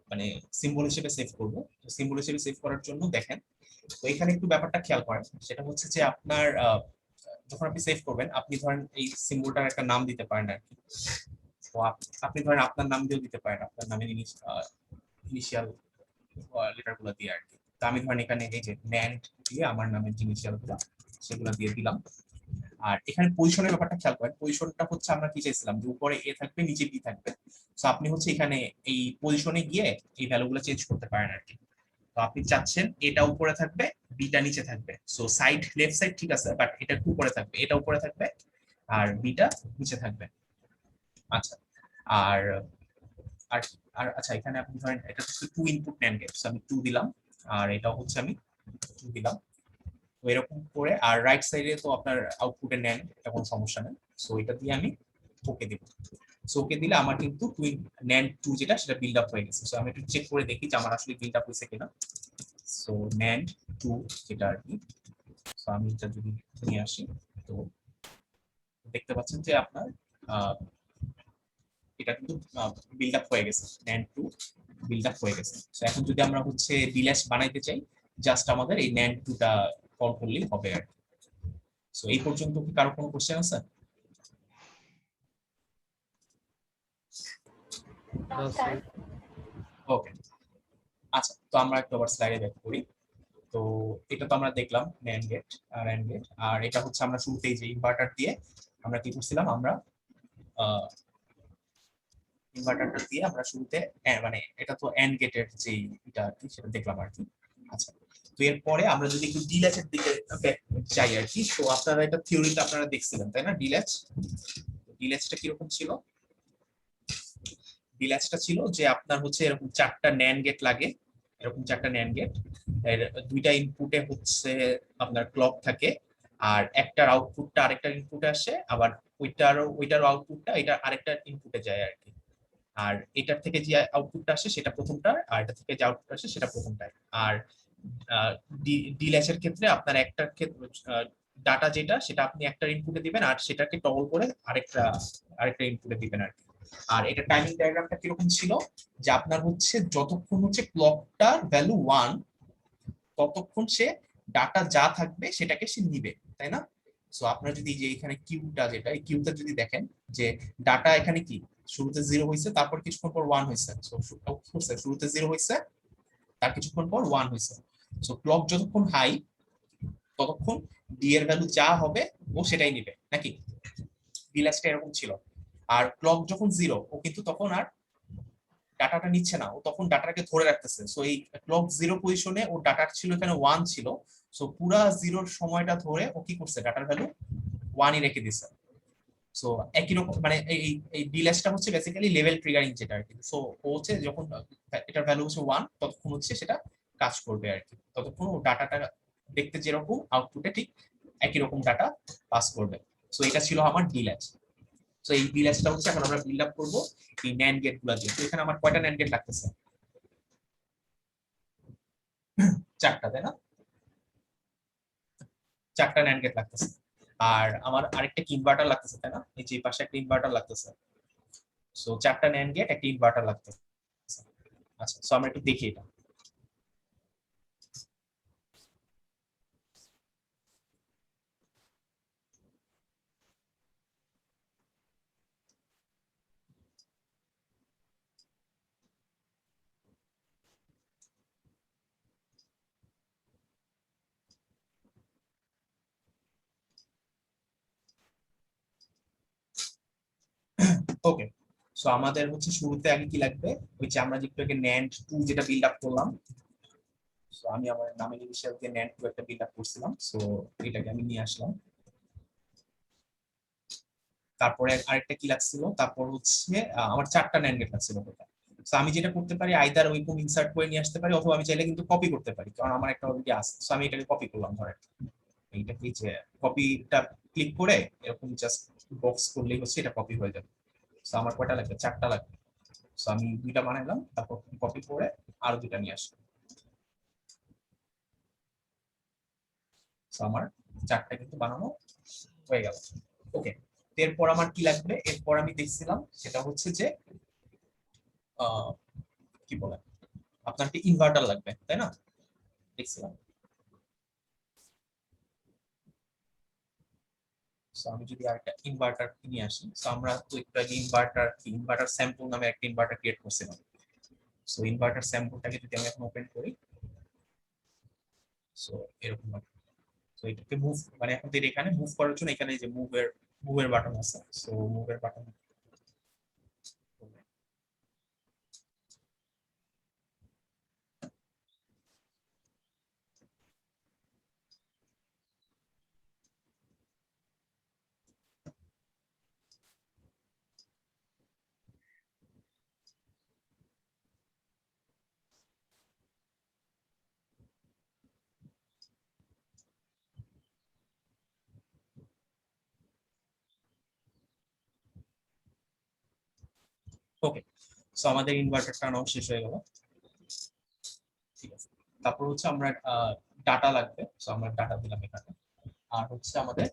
মানে সিম্বল হিসেবে সেভ করব। সিম্বল হিসেবে সেভ করার জন্য দেখেন, তো এখানে একটু ব্যাপারটা খেয়াল করেন, সেটা হচ্ছে যে আপনার যখন আপনি সেভ করবেন, আপনি ধরেন এই সিম্বলটার একটা নাম দিতে পারেন আর কি। তো আপনি ধরেন আপনার নাম দিয়েও দিতে পারেন, আপনার নামের ইনিশিয়াল লেটার গুলো দিয়ে আর কি। তো আমি ধরেন এখানে এই যে ন্যান্ড দিয়ে আমার নামের যে ইনিশিয়াল গুলো সেগুলো দিয়ে দিলাম। আর এখানে পজিশনের ব্যাপারটা খেয়াল করেন, পজিশনটা হচ্ছে আমরা কি চাইছিলাম যে উপরে এ থাকবে নিচে বি থাকবে। তো আপনি হচ্ছে এখানে এই পজিশনে গিয়ে এই ভ্যালুগুলো চেঞ্জ করতে পারেন আর কি। তো আপনি চাচ্ছেন এটা উপরে থাকবে, বিটা নিচে থাকবে। সো সাইড লেফট সাইড ঠিক আছে, বাট এটা একটু উপরে থাকবে, এটা উপরে থাকবে আর বিটা নিচে থাকবে। আচ্ছা, আর আর আর আচ্ছা, এখানে আপনি ধরেন এটা হচ্ছে 2 ইনপুট ন্যান্ড গেট, আমি 2 দিলাম, আর এটাও হচ্ছে আমি 2 দিলাম। তো এরকম করে, আর রাইট সাইডে তো আপনার আউটপুটে নেন, এটা কোনো সমস্যা নেই। সো এটা দিয়ে আমি ওকে দিব। সো ওকে দিলে আমার কিন্তু টুইন ন্যান্ড 2 যেটা সেটা বিল্ড আপ হয়ে গেছে। সো আমি একটু চেক করে দেখি যে আমার আসলে বিল্ড আপ হয়েছে কিনা। সো ন্যান্ড 2 যেটা আর কি, সো আমি এটা যদি নিয়ে আসি, তো দেখতে পাচ্ছেন যে আপনার এটা কিন্তু বিল্ড আপ হয়ে গেছে, ন্যান্ড 2 বিল্ড আপ হয়ে গেছে। সো এখন যদি আমরা হচ্ছে ডিল্যাশ বানাইতে চাই, জাস্ট আমাদের এই ন্যান্ড 2টা কল করলেই হবে আর কি। সো এই পর্যন্ত কি কারো কোনো কোশ্চেন আছে? ওকে, আচ্ছা, তো আমরা একটু আবার স্লাইডে ব্যাক করি। তো এটা তো আমরা দেখলাম ন্যান্ড গেট আর অ্যান্ড গেট, আর এটা হচ্ছে আমরা শুরুতেই যে ইনভার্টার দিয়ে আমরা কি করছিলাম, আমরা ইনভার্টারটা দিয়ে আমরা শুরুতে মানে এটা তো অ্যান্ড গেটের যে এটা আর কি সেটা দেখলাম আর কি। আচ্ছা, তো এরপরে আমরা যদি একটু ডিল্যাচের দিকে যাই আর কি, তো আপনারা এটা থিওরিতে আপনারা দেখছিলেন তাই না? ডিল্যাচ, ডিল্যাচটা কিরকম ছিল? ডিল্যাচটা ছিল যে আপনার হচ্ছে এরকম 4টা ন্যান্ড গেট লাগে, এরকম 4টা ন্যান্ড গেট, এর 2টা ইনপুটে হচ্ছে আপনার ক্লক থাকে, আর একটার আউটপুটটা আরেকটার ইনপুটে আসে, আবার ওইটার আউটপুটটা এটা আরেকটা ইনপুটে যায় আর কি। আর এটার থেকে যে আউটপুটটা আসে সেটা প্রথমটার, আর এটা থেকে যে আউটপুট আসে সেটা প্রথমটার। আর ডিল্যাচের ক্ষেত্রে আপনার একটা ক্ষেত্রে ডাটা যেটা সেটা আপনি একটা ইনপুটে দিবেন, আর সেটাকে টগল করে আরেকটা আরেকটা ইনপুটে দিবেন আর কি। আর এটা টাইমিং ডায়াগ্রামটা কিরকম ছিল, যে আপনার হচ্ছে যতক্ষণ হচ্ছে ক্লকটার ভ্যালু 1, ততক্ষণ সে ডাটা যা থাকবে সেটাকে সে নিবে, তাই না? সো আপনার যদি যে এখানে কিউটা যেটা, এই কিউটা যদি দেখেন যে ডাটা এখানে কি শুরুতে 0 হয়েছে, তারপর কিছুক্ষণ পর 1 হয়েছে। সো শুরুতে 0 হয়েছে, তার কিছুক্ষণ পর 1 হয়েছে। সো ক্লক যতক্ষণ হাই, ততক্ষণ ডি এর ভ্যালু যা হবে ও সেটাই নিবে নাকি? ডিল্যাচটা এরকম ছিল। আর ক্লক যখন 0, ও কিন্তু তখন আর ডাটাটা নিচ্ছে না, ও তখন ডাটাটাকে ধরে রাখতেছে। সো এই ক্লক 0 পজিশনে ও ডাটা ছিল এখানে 1 ছিল। সো পুরা 0 সময়টা ধরে ও কি করছে, ডাটার ভ্যালু 1ই রেখে দিছে। সো একই রকম মানে এই এই ডিল্যাচটা হচ্ছে বেসিক্যালি লেভেল ট্রিগারিং যেটা আর কি। সো ও হচ্ছে যখন এটার ভ্যালু হচ্ছে 1, ততক্ষণ হচ্ছে সেটা কাজ করবে আর কি। ততক্ষণ ও ডাটাটা দেখতে যেরকম আউটপুটে ঠিক একই রকম ডাটা পাস করবে। সো এটা ছিল আমার ডিল্যাচ। সো এই ডিল্যাচটা হচ্ছে এখন আমরা বিল্ড আপ করবো এই ন্যান্ড গেট গুলা দিয়ে। তো এখানে আমার কয়টা ন্যান্ড গেট লাগতেছে? 4টা, তাই না? 4টা ন্যান্ড গেট লাগতেছে। আর আমার আরেকটা কি ইনভার্টার লাগতেছে, তাই না? এই যে পাশে একটা ইনভার্টার লাগতেছে। সো 4টা ন্যান্ড গেট, একটা ইনভার্টার লাগতেছে। আচ্ছা, সো আমরা একটু দেখি এটা। ওকে, সো আমাদের হচ্ছে শুরুতে আগে কি লাগবে, ওই যে আমরা যে একটু আগে ন্যান্ড 2 যেটা বিল্ড আপ করলাম। সো আমি আমার নামের ইনিশিয়াল দিয়ে ন্যান্ড 2 একটা বিল্ড আপ করছিলাম। সো এটাকে আমি নিয়ে আসলাম। তারপরে আরেকটা কি লাগছিল, তারপর হচ্ছে আমার 4টা NAND গেট লাগছিল টোটাল। তো আমি যেটা করতে পারি আইদার ওইরকম ইনসার্ট করে নিয়ে আসতে পারি, অথবা আমি চাইলে কিন্তু কপি করতে পারি, কারণ আমার একটা অলরেডি আছে। তো আমি এটাকে কপি করলাম, ধরেন এইটা কি যে কপিটা ক্লিক করে এরকম জাস্ট বক্স করলেই হচ্ছে এটা কপি হয়ে যাবে। তো আমার কয়টা লাগবে, 4টা লাগবে। তো আমি 2টা বানাইলাম, তারপর কপি করে আরো 2টা নিয়ে আসলাম। তো আমার 4টা কিন্তু বানানো হয়ে গেল। ওকে, এরপর আমার কি লাগবে, এরপর আমি দেখছিলাম সেটা হচ্ছে যে কি বলে আপনার একটা ইনভার্টার লাগবে, তাই না? দেখছিলাম। So, আমি যদি আরেকটা ইনভার্টার নিয়ে আসি, তো আমরা তো একটা ইনভার্টার স্যাম্পল নামে একটা ইনভার্টার ক্রিয়েট করছিলাম। সো ইনভার্টার স্যাম্পলটাকে যদি আমি এখন ওপেন করি, সো এরকম হবে। সো এটাকে মুভ মানে এখন এখানে মুভ করার জন্য এখানে যে মুভের বাটন আছে, সো মুভের বাটন। ওকে, সো আমাদের ইনভার্টারটা আনাও শেষ হয়ে গেল। ঠিক আছে, তারপর হচ্ছে আমরা ডাটা লাগবে, সো আমরা ডাটা দিলাম এখানে। আর হচ্ছে আমাদের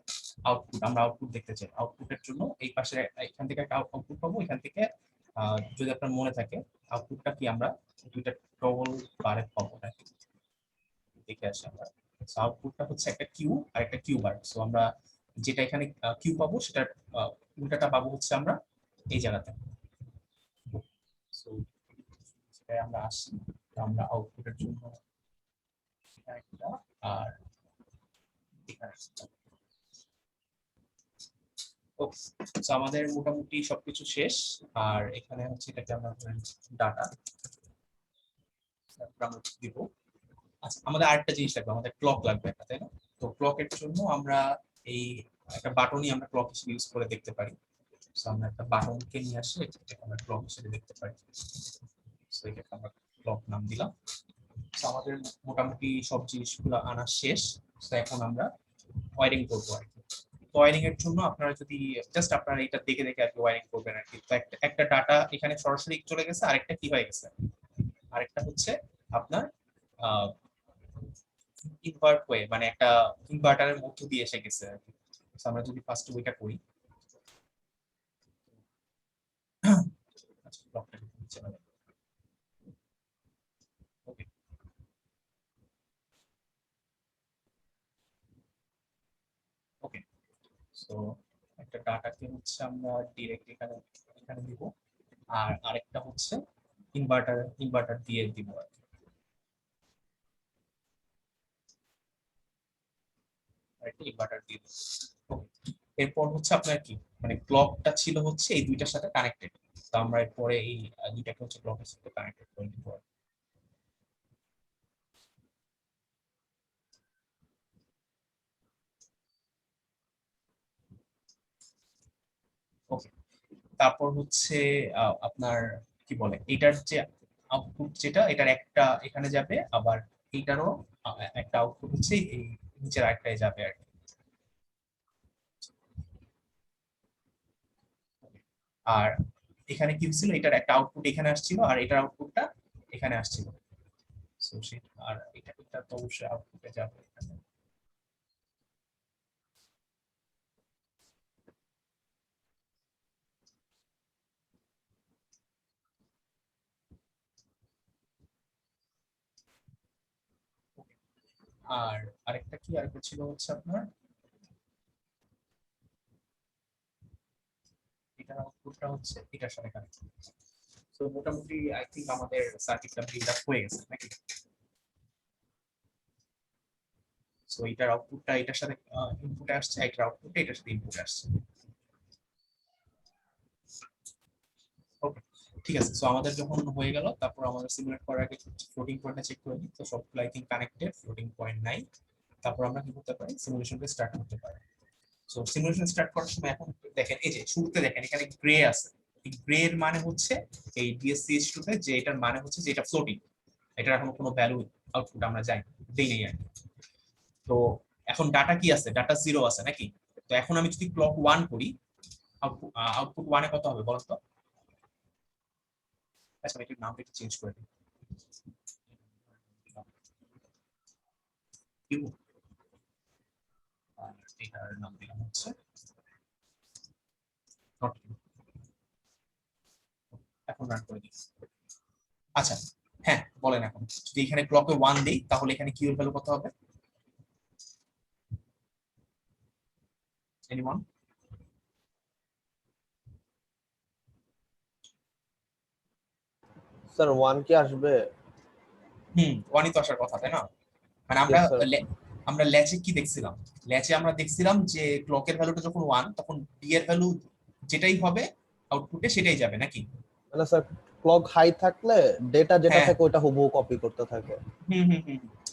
আউটপুট, আমরা আউটপুট দেখতে চাই। আউটপুটের জন্য এই পাশে এখান থেকে একটা আউটপুট পাবো, এখান থেকে যদি আপনার মনে থাকে আউটপুটটা কি, আমরা দুইটা টগল বারে পাবো নাকি, দেখে আসি আমরা। আউটপুটটা হচ্ছে একটা কিউ আর একটা কিউ বার। সো আমরা যেটা এখানে কিউ পাবো সেটা উল্টাটা পাবো হচ্ছে আমরা এই জায়গাতে। সো সেটাই আমরা আসি, আমরা আউটপুটের জন্য একটা আর এখানে একটা। তো আমাদের মোটামুটি সবকিছু শেষ। আর এখানে হচ্ছে এটাকে আমরা ডাটা আমরা দিব। আচ্ছা, আমাদের আরেকটা জিনিস লাগবে, আমাদের ক্লক লাগবে একটা, তাই না? তো ক্লকের জন্য আমরা এই একটা বাটনই আমরা ক্লক হিসেবে ইউজ করে দেখতে পারি। তো আমরা একটা বাটনকে নিয়ে আসি, এটাকে আমরা ক্লক হিসেবে দেখতে পারি। তো এটাকে আমরা ক্লক নাম দিলাম। তো আমাদের মোটামুটি সব জিনিসগুলো আনা শেষ। তো এখন আমরা ওয়্যারিং করবো আর কি। ওয়্যারিং এর জন্য আপনারা যদি জাস্ট আপনারা এটা দেখে দেখে আর কি ওয়্যারিং করবেন আর কি। তো একটা ডাটা এখানে সরাসরি চলে গেছে, আরেকটা কি হয়ে গেছে, আরেকটা হচ্ছে আপনার ইনভার্ট হয়ে মানে একটা ইনভার্টারের মধ্য দিয়ে এসে গেছে আর কি। So, আমরা যদি ফার্স্ট ওইটা করি, আচ্ছা ব্লকটা নিচে নামাই। ওকে, ওকে, সো একটা ডাটাকে হচ্ছে আমরা ডিরেক্ট এখানে এখানে দিব, আর আরেকটা হচ্ছে ইনভার্টার দিয়ে দিব আর কি। আরেকটা ইনভার্টার দিয়ে দিব। Okay, এরপর হচ্ছে আপনার কি মানে ক্লকটা ছিল হচ্ছে এই দুইটার সাথে কানেক্টেড। তো আমরা এরপরে এই দুইটাকে হচ্ছে ক্লকের সাথে কানেক্টেড করে দিব। ওকে, তারপর হচ্ছে আপনার কি বলে এটার যে আউটপুট যেটা এটার একটা এখানে যাবে, আবার এইটারও একটা আউটপুট হচ্ছে এই নিচের আরেকটায় যাবে আর কি। আর এখানে কি ছিল, এটার একটা আউটপুট এখানে আসছিল আর এটার আউটপুটটা এখানে আসছিল। সো সেটা আর এটা তো অবশ্যই আউটপুটে যাবে এখানে। আর আরেকটা ছিল হচ্ছে আপনার এটার আউটপুটটা হচ্ছে এটার সাথে কানেক্ট। তো মোটামুটি আই থিংক আমাদের সার্কিটটা বিল্ড আপ হয়ে গেছে নাকি। সো এটার আউটপুটটা এটার সাথে ইনপুটে আসছে, এটার আউটপুটটা এটার সাথে ইনপুটে আসছে। ওকে, ঠিক আছে। সো আমাদের যখন হয়ে গেল, তারপর আমাদের সিমুলেট করার আগে ফ্লোটিং পয়েন্টটা চেক করে নিই। তো সবগুলো I think connected, floating point নাই। তারপর আমরা কি করতে পারি, সিমুলেশনটা স্টার্ট করতে পারি। সো সিমুলেশন স্টার্ট করার সময় এখন দেখেন এই যে শুরুতে দেখেন এখানে গ্রে আছে, এই গ্রে এর মানে হচ্ছে এই DSCH2 তে যে এটার মানে হচ্ছে যে এটা ফ্লোটিং, এটার এখনো কোনো ভ্যালু আউটপুট আমরা দেই নাই আর কি। তো এখন ডাটা কি আছে, ডাটা 0 আছে নাকি? তো এখন আমি যদি ক্লক 1 করি, আউটপুট 1 এ কত হবে বলো তো? আচ্ছা আমি এটার নামটা একটু চেঞ্জ করে দিই। কিউ আর এটার নাম দিলাম হচ্ছে not Q। এখন রান করে দিই। আচ্ছা হ্যাঁ বলেন, এখন যদি এখানে ক্লকে 1 দেই তাহলে এখানে কিউ এর ভ্যালু কত হবে? এনিওয়ান? স্যার 1 কি আসবে? 1 ই তো আসার কথা তাই না? মানে Yes, sir. আমরা ল্যাচে কি দেখছিলাম, ল্যাচে আমরা দেখছিলাম যে ক্লকের ভ্যালুটা যখন 1 তখন ডি এর ভ্যালু যেটাই হবে আউটপুটে সেটাই যাবে নাকি? মানে স্যার ক্লক হাই থাকলে ডেটা যেটা হ্যাঁ। থাকে ওটা হুবহু কপি করতে থাকে।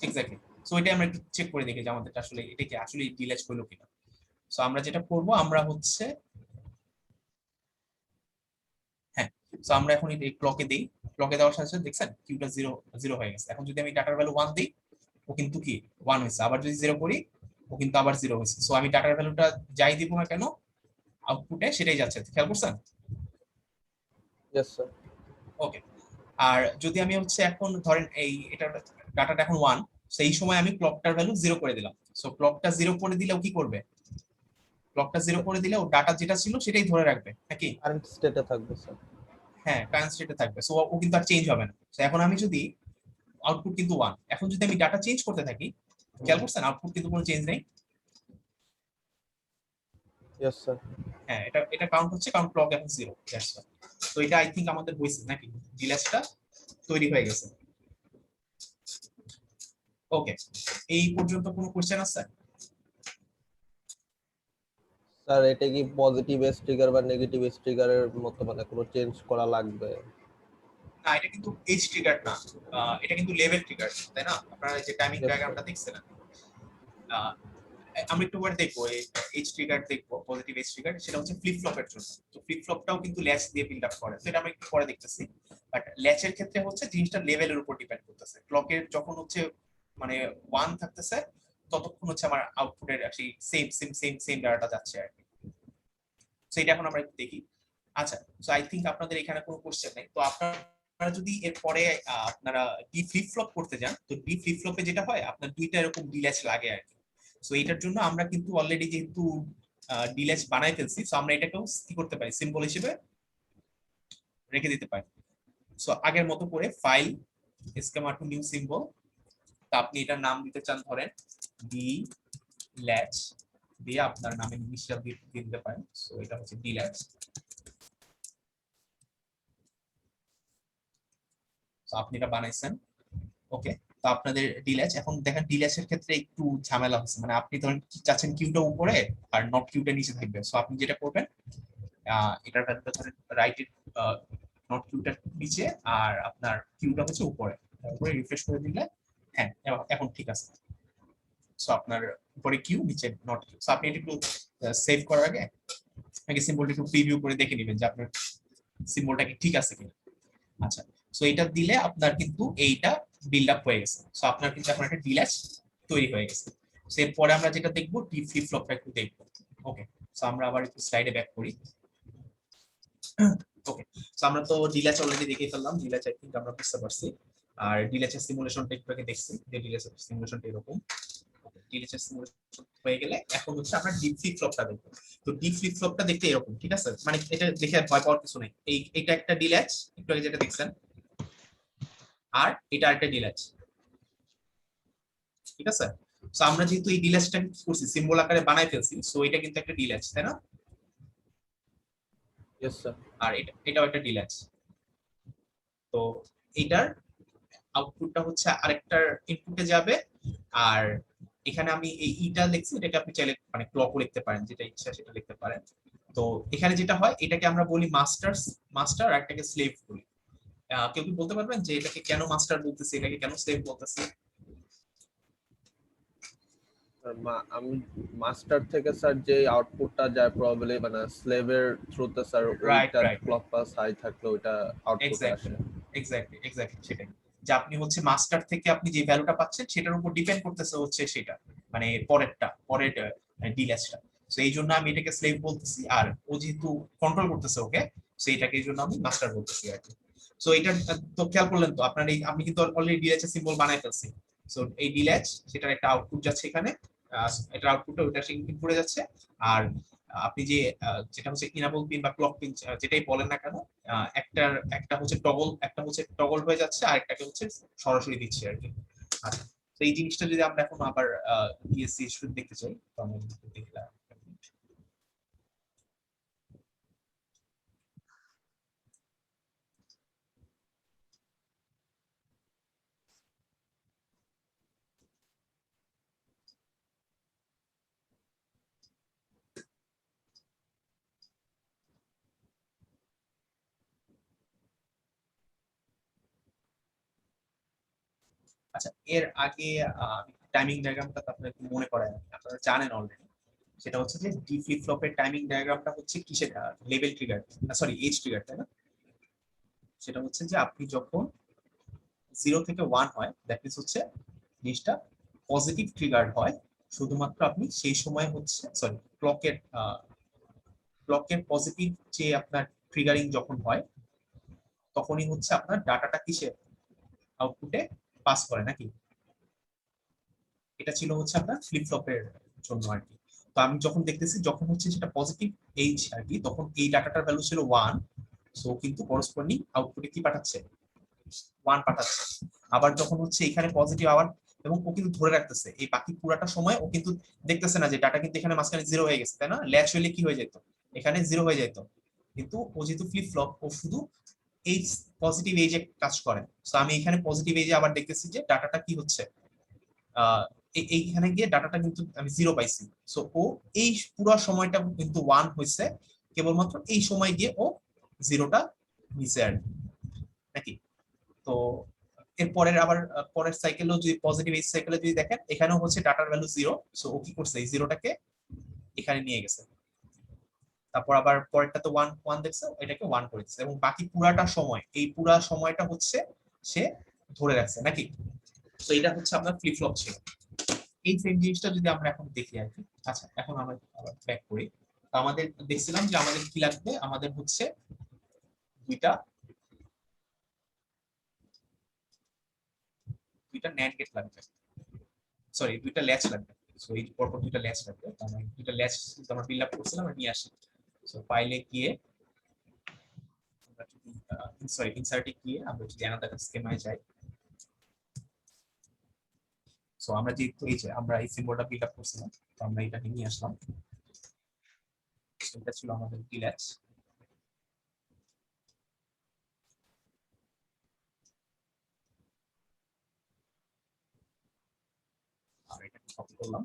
এক্স্যাক্টলি। সো এটা আমরা একটু চেক করে দেখি যে আমাদেরটা আসলে এটা কি আসলে ডিলেজ হলো কিনা। সো আমরা যেটা করব আমরা হচ্ছে হ্যাঁ, সো আমরা এখন এই ক্লকে দেই, ক্লকে দেওয়ার সাথে সাথে দেখছেন কিউটা 0 0 হয়ে গেছে। এখন যদি আমি ডাটার ভ্যালু 1 দেই ও কিন্তু কি 1 হয়েছে, আবার যদি 0 করি ও কিন্তু আবার 0 হয়েছে। সো আমি ডাটার ভ্যালুটা যাই দিব না কেন আউটপুটে সেটাই যাচ্ছে, খেয়াল করছেন? Yes sir. ওকে। আর যদি আমি হচ্ছে এখন ধরেন এই এটা ডাটাটা এখন 1, সেই সময় আমি ক্লকটার ভ্যালু 0 করে দিলাম। সো ক্লকটা 0 করে দিলে ও কি করবে? ক্লকটা 0 করে দিলে ও ডাটা যেটা ছিল সেটাই ধরে রাখবে নাকি? কারেন্ট স্টেটে থাকবে স্যার। হ্যাঁ কারেন্ট স্টেটে থাকবে। সো ও কিন্তু আর চেঞ্জ হবে না। তো এখন আমি যদি আউটপুট কিন্তু 1, এখন যদি আমি ডাটা চেঞ্জ করতে থাকি, খেয়াল করছেন আউটপুট কিন্তু কোনো চেঞ্জ নেই। Yes sir. হ্যাঁ এটা এটা কাউন্ট হচ্ছে কারণ ক্লক এখন 0। That's why. তো এটা আই থিংক আমাদের হয়েছে নাকি, ডিলেসটা তৈরি হয়ে গেছে। ওকে, এই পর্যন্ত কোনো কোশ্চেন আছে? স্যার এটা কি পজিটিভ এস ট্রিগার বা নেগেটিভ এস ট্রিগারের মতো মানে কোনো চেঞ্জ করা লাগবে? না এটা কিন্তু এজ ট্রিগার না, এটা কিন্তু লেভেল ট্রিগার তাই না? আপনারা যে টাইমিং Yes, ডায়াগ্রামটা দেখছিলেন, আহ, আমরা একটু পরে দেখবো এজ ট্রিগার দেখবো, পজিটিভ এজ ট্রিগার সেটা হচ্ছে ফ্লিপ ফ্লপের জন্য। তো ফ্লিপ ফ্লপটাও কিন্তু ল্যাচ দিয়ে বিল্ড আপ করে, তো এটা আমরা একটু পরে দেখতেছি। বাট ল্যাচের ক্ষেত্রে হচ্ছে জিনিসটা লেভেলের উপর ডিপেন্ড করতেছে। ক্লকের যখন হচ্ছে মানে 1 থাকতেছে ততক্ষণ হচ্ছে আমার আউটপুটের সেই সেম সেম সেম সেম ডাটাটা যাচ্ছে আর কি। সো এটা এখন আমরা একটু দেখি। আচ্ছা, সো আই থিংক আপনাদের এখানে কোনো কোশ্চেন নেই। তো আপনারা যদি এরপরে আপনারা ডি ফ্লিপ ফ্লপ করতে যান, তো ডি ফ্লিপ ফ্লপে যেটা হয় আপনার দুইটা এরকম ডিল্যাচ লাগে আর কি। সো এটার জন্য আমরা কিন্তু অলরেডি যেহেতু ডিল্যাচ বানাই ফেলছি, সো আমরা এটাকেও কি করতে পারি, সিম্বল হিসেবে রেখে দিতে পারি। সো আগের মতো করে file schema two new symbol, তা আপনি এটার নাম দিতে চান ধরেন ডি ল্যাচ দিয়ে আপনার নামের ইনিশিয়াল দিয়ে দিতে পারেন। সো এটা হচ্ছে ডি ল্যাচ। আপনি এটা বানাইছেন। ওকে, তো আপনাদের ডিল্যাচ এখন দেখেন ডিল্যাচের ক্ষেত্রে একটু ঝামেলা হচ্ছে, মানে আপনি ধরেন চাচ্ছেন কিউটা উপরে আর নট কিউটা নিচে থাকবে। সো আপনি যেটা করবেন এটার ভ্যালুটা ধরেন রাইটের নট কিউটা নিচে আর আপনার কিউটা হচ্ছে উপরে, তারপরে রিফ্রেশ করে দিলে হ্যাঁ এখন ঠিক আছে। সো আপনার উপরে কিউ নিচে নট কিউ। সো আপনি এটা একটু সেভ করার আগে আগে সিম্বলটা একটু প্রিভিউ করে দেখে নেবেন যে আপনার সিম্বলটা কি ঠিক আছে কিনা। আচ্ছা, সো এটা দিলে আপনার কিন্তু এইটা বিল্ড আপ হয়ে গেছে। সো আপনার কিন্তু এখন একটা ডিল্যাচ তৈরি হয়ে গেছে। সো এরপরে আমরা যেটা দেখবো ডি ফ্লিপ ফ্লপটা একটু দেখবো। ওকে, সো আমরা আবার একটু স্লাইডে ব্যাক করি। ওকে, সো আমরা তো ডিল্যাচ অলরেডি দেখে ফেললাম, ডিল্যাচ আই থিংক আমরা বুঝতে পারছি। আর ডিল্যাচের সিমুলেশনটা একটু আগে দেখছি যে ডিল্যাচের সিমুলেশনটা এরকম। ডিল্যাচের সিমুলেশন হয়ে গেলে এখন হচ্ছে আমরা ডি ফ্লিপ ফ্লপটা দেখবো। তো ডি ফ্লিপ ফ্লপটা দেখতে এরকম, ঠিক আছে? মানে এটা দেখে ভয় পাওয়ার কিছু নেই। এটা একটা ডিল্যাচ একটু আগে যেটা দেখছেন, আর এটা আরেকটা ডিল্যাচ, ঠিক আছে? সো আমরা যেহেতু এই ডিল্যাচটা কি করছি সিম্বল আকারে বানাই ফেলছি, সো এটা কিন্তু একটা ডিল্যাচ তাই না? Yes sir. আর এটাও একটা ডিল্যাচ। তো এটার আউটপুটটা হচ্ছে আরেকটার ইনপুটে যাবে। আর এখানে আমি এই ইটা লিখছি, এটাকে আপনি চাইলে মানে ক্লকও লিখতে পারেন, যেটা ইচ্ছা সেটা লিখতে পারেন। তো এখানে যেটা হয় এটাকে আমরা বলি মাস্টার আর একটাকে স্লেভ বলি। কেউ কি বলতে পারবেন যে এটাকে কেন মাস্টার বলতেছি, এটাকে কেন স্লেভ বলতেছি? আমি মাস্টার থেকে স্যার যে আউটপুটটা যায় প্রবাবলি মানে স্লেভের থ্রুতে স্যার রাইট ওইটার রাইট ক্লক পালস হাই থাকলে ওইটা আউটপুটে এক্স্যাক্টলি আসে। এক্স্যাক্টলি সেটাই, যে আপনি হচ্ছে মাস্টার থেকে আপনি যে ভ্যালুটা পাচ্ছেন সেটার উপর ডিপেন্ড করতেছে হচ্ছে সেটা, মানে পরের ডিলেসটা। তো এই জন্য আমি এটাকে স্লেভ বলতেছি, আর ও যেহেতু কন্ট্রোল করতেছে ওকে, তো এটাকে এই জন্য আমি মাস্টার বলতেছি আর কি। তো এটা তো খেয়াল করলেন তো আপনার, এই আমি কিন্তু অলরেডি ডিলেচ এর সিম্বল বানাই ফেলছি। সো এই ডিলেচ সেটার একটা আউটপুট যাচ্ছে এখানে, এটার আউটপুটটা ওইটা ইনপুটে যাচ্ছে। আর আপনি যে যেটা হচ্ছে ইনাবল পিন বা ক্লক পিন যেটাই বলেন না কেন, একটা হচ্ছে টগল হয়ে যাচ্ছে, আর একটাকে হচ্ছে সরাসরি দিচ্ছে আর কি। আচ্ছা, তো এই জিনিসটা যদি আমরা এখন আবার বিএসসি স্টুডেন্ট দেখতে চাই, তো আমি দেখলাম। আচ্ছা, এর আগে টাইমিং ডায়াগ্রামটা তো আপনার একটু মনে করেন, আপনারা জানেন অলরেডি। সেটা হচ্ছে যে ডি ফ্লিপ ফ্লপের টাইমিং ডায়াগ্রামটা হচ্ছে কিসের, level trigger, sorry edge trigger, তাই না? সেটা হচ্ছে যে আপনি যখন 0 থেকে 1 হয়, দ্যাট মিনস হচ্ছে জিনিসটা পজিটিভ ট্রিগার হয়, শুধুমাত্র আপনি সেই সময় হচ্ছে, সরি ক্লকের পজিটিভ যে আপনার ট্রিগারিং যখন হয়, তখনই হচ্ছে আপনার ডাটাটা কিসে আউটপুটে পাস করে নাকি। এটা ছিল হচ্ছে আপনার ফ্লিপ ফ্লপের জন্য আর কি। তো আমি যখন দেখতেছি যখন হচ্ছে সেটা পজিটিভ এইচ আর কি, তখন এই ডাটাটার ভ্যালু ছিল 1। সো কিন্তু করসপন্ডিং আউটপুটে কি পাঠাচ্ছে, 1 পাঠাচ্ছে। আবার যখন হচ্ছে এখানে পজিটিভ আবার, এবং ও কিন্তু ধরে রাখতেছে এই বাকি পুরাটা সময়, ও কিন্তু দেখতেছে না যে ডাটা কিন্তু এখানে মাঝখানে 0 হয়ে গেছে, তাই না? ল্যাচ হইলে কি হয়ে যেত, এখানে 0 হয়ে যেত। কিন্তু ও যেহেতু ফ্লিপ ফ্লপ, ও শুধু এই পজিটিভ এজে কাজ করে। তো আমি এখানে পজিটিভ এজে আবার দেখতেছি যে ডাটাটা কি হচ্ছে, এইখানে গিয়ে ডাটাটা কিন্তু আমি 0 পাইছি। সো ও এই পুরো সময়টা কিন্তু 1 হয়েছে, কেবলমাত্র এই সময় গিয়ে ও 0টা নিচে আর কি, নাকি। তো এর পরের আবার পরের সাইকেলও যদি পজিটিভ এই সাইকেলে যদি দেখেন, এখানেও হচ্ছে ডাটার ভ্যালু 0। সো ও কি করছে, এই 0টাকে এখানে নিয়ে গেছে। তারপর আবার পরেরটা তো 1 1 দেখছে, এটাকে 1 করে দিচ্ছে, এবং বাকি পুরাটা সময়, এই পুরা সময়টা হচ্ছে সে ধরে রাখছে নাকি। তো এটা হচ্ছে আপনার ফ্লিপ ফ্লপ ছিল। এই সেম জিনিসটা যদি আমরা এখন দেখি আর কি। আচ্ছা, এখন আমরা আবার ব্যাক করি। তো আমাদের দেখছিলাম যে আমাদের কি লাগবে, আমাদের হচ্ছে দুইটা দুইটা ন্যান্ড গেট লাগবে, সরি দুইটা ল্যাচ লাগবে। সো এই পরপর দুইটা ল্যাচ লাগবে, তো আমরা দুইটা ল্যাচ আমরা বিল্ড আপ করছিলাম, আমরা নিয়ে আসি। সো ফাইলে গিয়ে আমরা যদি সরি ইনসার্টে গিয়ে আমরা যদি অ্যানাদার স্কেমায় যাই, সো আমরা যেহেতু এই যে আমরা এই সিম্বলটা বিল্ড আপ করছিলাম, তো আমরা এটা নিয়ে আসলাম। So এটা ছিল আমাদের কি ল্যাচ। আর এটা কপি করলাম।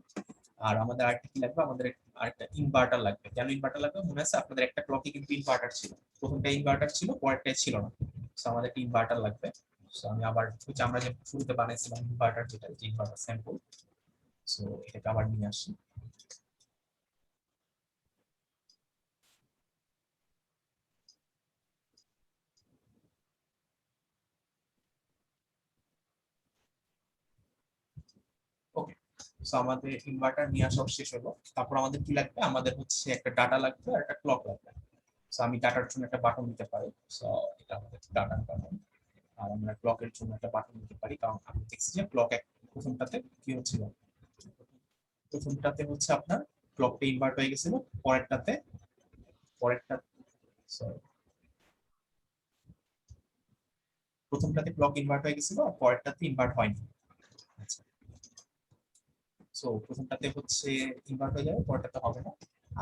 আর আমাদের আরেকটা কি লাগবে, আমাদের আরেকটা ইনভার্টার লাগবে। কেন ইনভার্টার লাগবে মনে আছে আপনাদের, একটা ক্লকে কিন্তু ইনভার্টার ছিল, প্রথমটা ইনভার্টার ছিল, পরেরটা ছিল না। সো আমাদের একটা ইনভার্টার লাগবে। সো আমি আবার হচ্ছে আমরা যে শুরুতে বানাইছিলাম ইনভার্টার, যেটা যে ইনভার্টার স্যাম্পল, সো এটাকে আবার নিয়ে আসি। ওকে, সো আমাদের ইনভার্টার নিয়ে আসা শেষ হলো। তারপর আমাদের কি লাগবে, আমাদের হচ্ছে একটা ডাটা লাগবে আর একটা ক্লক লাগবে। সো আমি ডাটার জন্য একটা বাটন দিতে পারি। সো এটা আমাদের ডাটার বাটন। আর আমরা ক্লকের জন্য একটা বাটন দিতে পারি, কারণ আমি দেখছি যে ক্লক এক প্রথমটাতে কি হচ্ছিল, প্রথমটাতে হচ্ছে আপনার ক্লকটা ইনভার্ট হয়ে গেছিল, পরেরটাতে পরেরটা sorry, প্রথমটাতে ক্লক ইনভার্ট হয়ে গেছিল আর পরেরটাতে ইনভার্ট হয়নি। আচ্ছা, সো প্রথমটাতে হচ্ছে ইনভার্ট হয়ে যাবে, পরেরটাতে হবে না।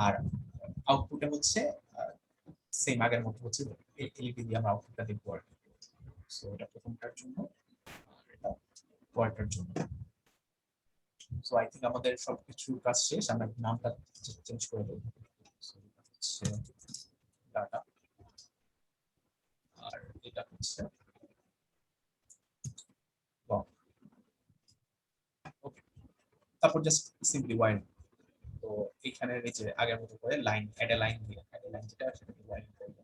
আর আউটপুটে হচ্ছে সেম আগের মতো হচ্ছে এলইডি দিয়ে আমরা আউটপুটটা দেখবো আর কি। সো এটা প্রথমটার জন্য, আর এটা পরেরটার জন্য। সো আই থিঙ্ক আমাদের সবকিছু কাজ শেষ, আমরা নামটা চেঞ্জ করে দেবো। So, এটা হচ্ছে ডাটা, আর এটা হচ্ছে ক্লক। ওকে, তারপর জাস্ট সিম্পলি ওয়াইড। তো এখানে এই যে আগের মতো করে লাইন অ্যাড এ লাইন দিয়ে অ্যাড এ লাইন যেটা সেটাকে ওয়াইড করব।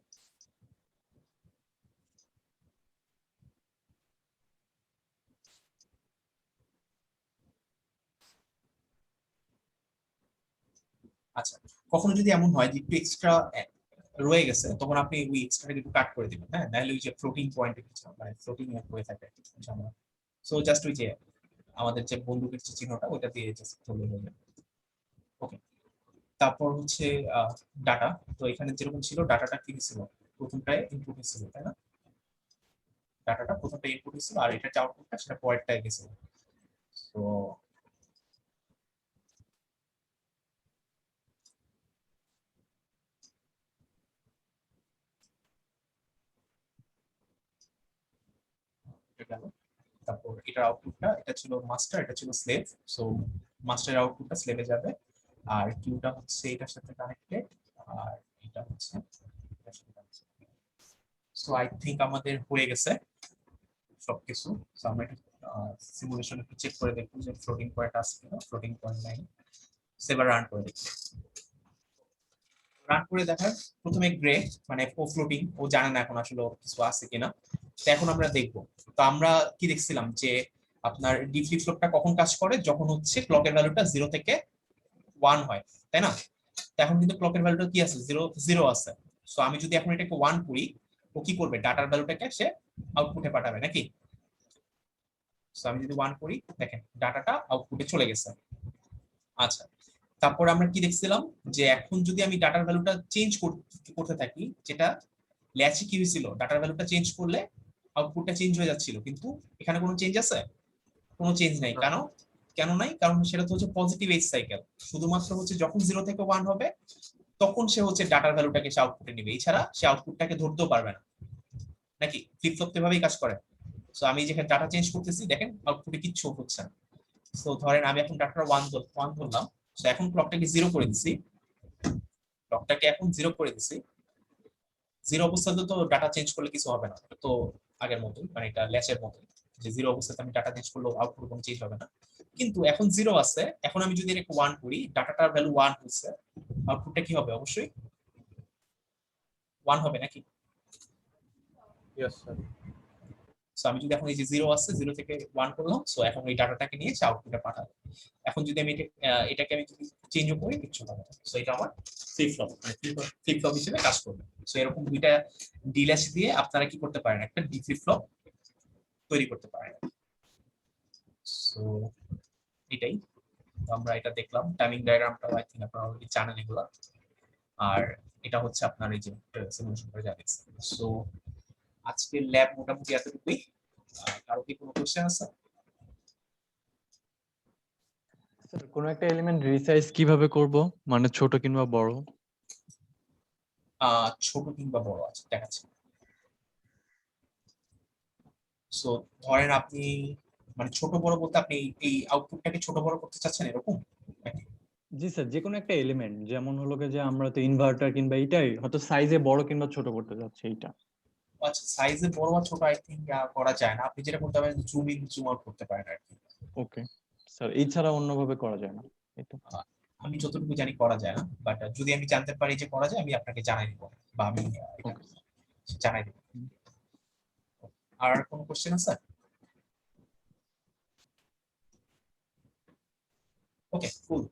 আচ্ছা, কখনো যদি এমন হয় যে একটু এক্সট্রা রয়ে গেছে, তখন আপনি ওই এক্সট্রাটাকে একটু কাট করে দিবেন, হ্যাঁ, নাহলে ওই যে ফ্লোটিং পয়েন্ট মানে ফ্লোটিং হয়ে থাকে ঝামেলা। সো জাস্ট ওই যে আমাদের যে বন্দুকের যে চিহ্নটা ওটা দিয়ে জাস্ট ধরে নেবেন। ওকে, তারপর হচ্ছে ডাটা। তো এখানে যেরকম ছিল ডাটাটা কি ছিল, প্রথমটায় ইনপুট ছিল তাই না, ডাটাটা প্রথমটা ইনপুট ছিল আর এটা যে আউটপুটটা সেটা পরেরটায় গেছিল। তো এটা গেল। তারপর এটার আউটপুটটা, এটা ছিল মাস্টার, এটা ছিল স্লেভ। সো মাস্টারের আউটপুটটা স্লেভে যাবে, আর কিউটা হচ্ছে এটার সাথে কানেক্টেড, আর এটা হচ্ছে এটার সাথে কানেক্টেড। সো আই থিংক আমাদের হয়ে গেছে সবকিছু। সো আমরা এটা সিমুলেশন একটু চেক করে দেখবো যে ফ্লোটিং পয়েন্ট আছে কিনা, ফ্লোটিং পয়েন্ট নাই। সেবার রান করে দেখি। রান করে দেখার প্রথমে গ্রে মানে ও ফ্লোটিং, ও জানে না এখন আসলে ওর কিছু আছে কিনা। তো এখন আমরা দেখবো। তো আমরা কি দেখছিলাম যে আপনার ডি ফ্লিপ ফ্লপটা কখন কাজ করে, যখন হচ্ছে ক্লকের ভ্যালুটা 0 থেকে 1 হয়, তাই না? তো এখন কিন্তু ক্লকের ভ্যালুটা কি আছে, 0 0 আছে। সো আমি যদি এখন এটাকে 1 করি, ও কি করবে, ডাটার ভ্যালুটাকে সে আউটপুটে পাঠাবে নাকি। সো আমি যদি 1 করি, দেখেন ডাটাটা আউটপুটে চলে গেছে। আচ্ছা, তারপর আমরা কি দেখছিলাম যে এখন যদি আমি ডাটার ভ্যালুটা চেঞ্জ করতে থাকি, যেটা ল্যাচে কি হয়েছিল, ডাটার ভ্যালুটা চেঞ্জ করলে আউটপুটটা চেঞ্জ হয়ে যাচ্ছিল, কিন্তু এখানে কোনো চেঞ্জ আছে, কোনো চেঞ্জ নাই। কেন কেন নাই, কারণ সেটা তো হচ্ছে পজিটিভ এজ সাইকেল। শুধুমাত্র হচ্ছে যখন 0 থেকে 1 হবে তখন সে হচ্ছে ডাটার ভ্যালুটাকে সে আউটপুটে নেবে, এছাড়া সে আউটপুটটাকে ধরতেও পারবে না, নাকি ফ্লিপ ফ্লপ তো এভাবেই কাজ করে। সো আমি যেখানে ডাটা চেঞ্জ করতেছি দেখেন আউটপুটে কিচ্ছু হচ্ছে না। সো ধরেন আমি এখন ডাটাটা 1 ধরলাম, সো এখন ক্লকটাকে 0 করে দিছি, ক্লকটাকে এখন 0 করে দিছি। 0 অবস্থাতে তো ডাটা চেঞ্জ করলে কিছু হবে না, এটা তো আগের মতোই, মানে এটা ল্যাচের মতোই, যে 0 অবস্থাতে আমি ডাটা চেঞ্জ করলেও আউটপুট কোনো চেঞ্জ হবে না। কিন্তু এখন 0 আছে, এখন আমি যদি এটাকে 1 করি, ডাটাটার ভ্যালু 1 হচ্ছে, আউটপুটটা কি হবে, অবশ্যই 1 হবে নাকি। Yes sir. সো আমি যদি এখন এই যে 0 আছে, 0 থেকে 1 করলাম, সো এখন এই ডাটাটাকে নিয়ে সে আউটপুটে পাঠাবে। এখন যদি আমি এটাকে আমি যদি চেঞ্জও করি কিচ্ছু হবে না। সো এটা আমার ফ্লিপ ফ্লপ, মানে ফ্লিপ ফ্লপ হিসেবে কাজ করবে। সো এরকম দুইটা ডিল্যাচ দিয়ে আপনারা কি করতে পারেন, একটা ডি ফ্লিপ ফ্লপ তৈরি করতে পারেন। সো এটাই, তো আমরা এটা দেখলাম টাইমিং ডায়াগ্রামটা, আই থিংক আপনারা অলরেডি জানেন এগুলো। আর এটা হচ্ছে আপনার এই যে সিমুলেশন করে যা দেখছেন। সো আজকের ল্যাব মোটামুটি এতটুকুই। কারো কি কোনো কোশ্চেন আছে? স্যার কোনো একটা এলিমেন্ট রিসাইজ কিভাবে করব, মানে ছোট কিংবা বড়? ছোট কিংবা বড় আছে দেখাচ্ছি। সো ধরেন আপনি মানে ছোট বড় বলতে আপনি এই আউটপুটটাকে ছোট বড় করতে চাচ্ছেন এরকম নাকি? জি স্যার, যে কোনো একটা এলিমেন্ট, যেমন হলো যে আমরা তো ইনভার্টার কিংবা এটাই হয়তো সাইজে বড় কিংবা ছোট করতে যাচ্ছি এইটা। আচ্ছা, সাইজে বড় বা ছোট আই থিংক করা যায় না। আপনি যেটা করতে পারেন জুম ইন জুম আউট করতে পারেন আর কি। ওকে স্যার, এই ছাড়া অন্যভাবে করা যায় না, এই তো? আহ, আমি যতটুকু জানি করা যায় না, বাট যদি আমি জানতে পারি যে করা যায় আমি আপনাকে জানাই দিব, বা আমি এটা ওকে। জানাই দিব। আর কোনো কোশ্চেন আছে? ওকে, কুল।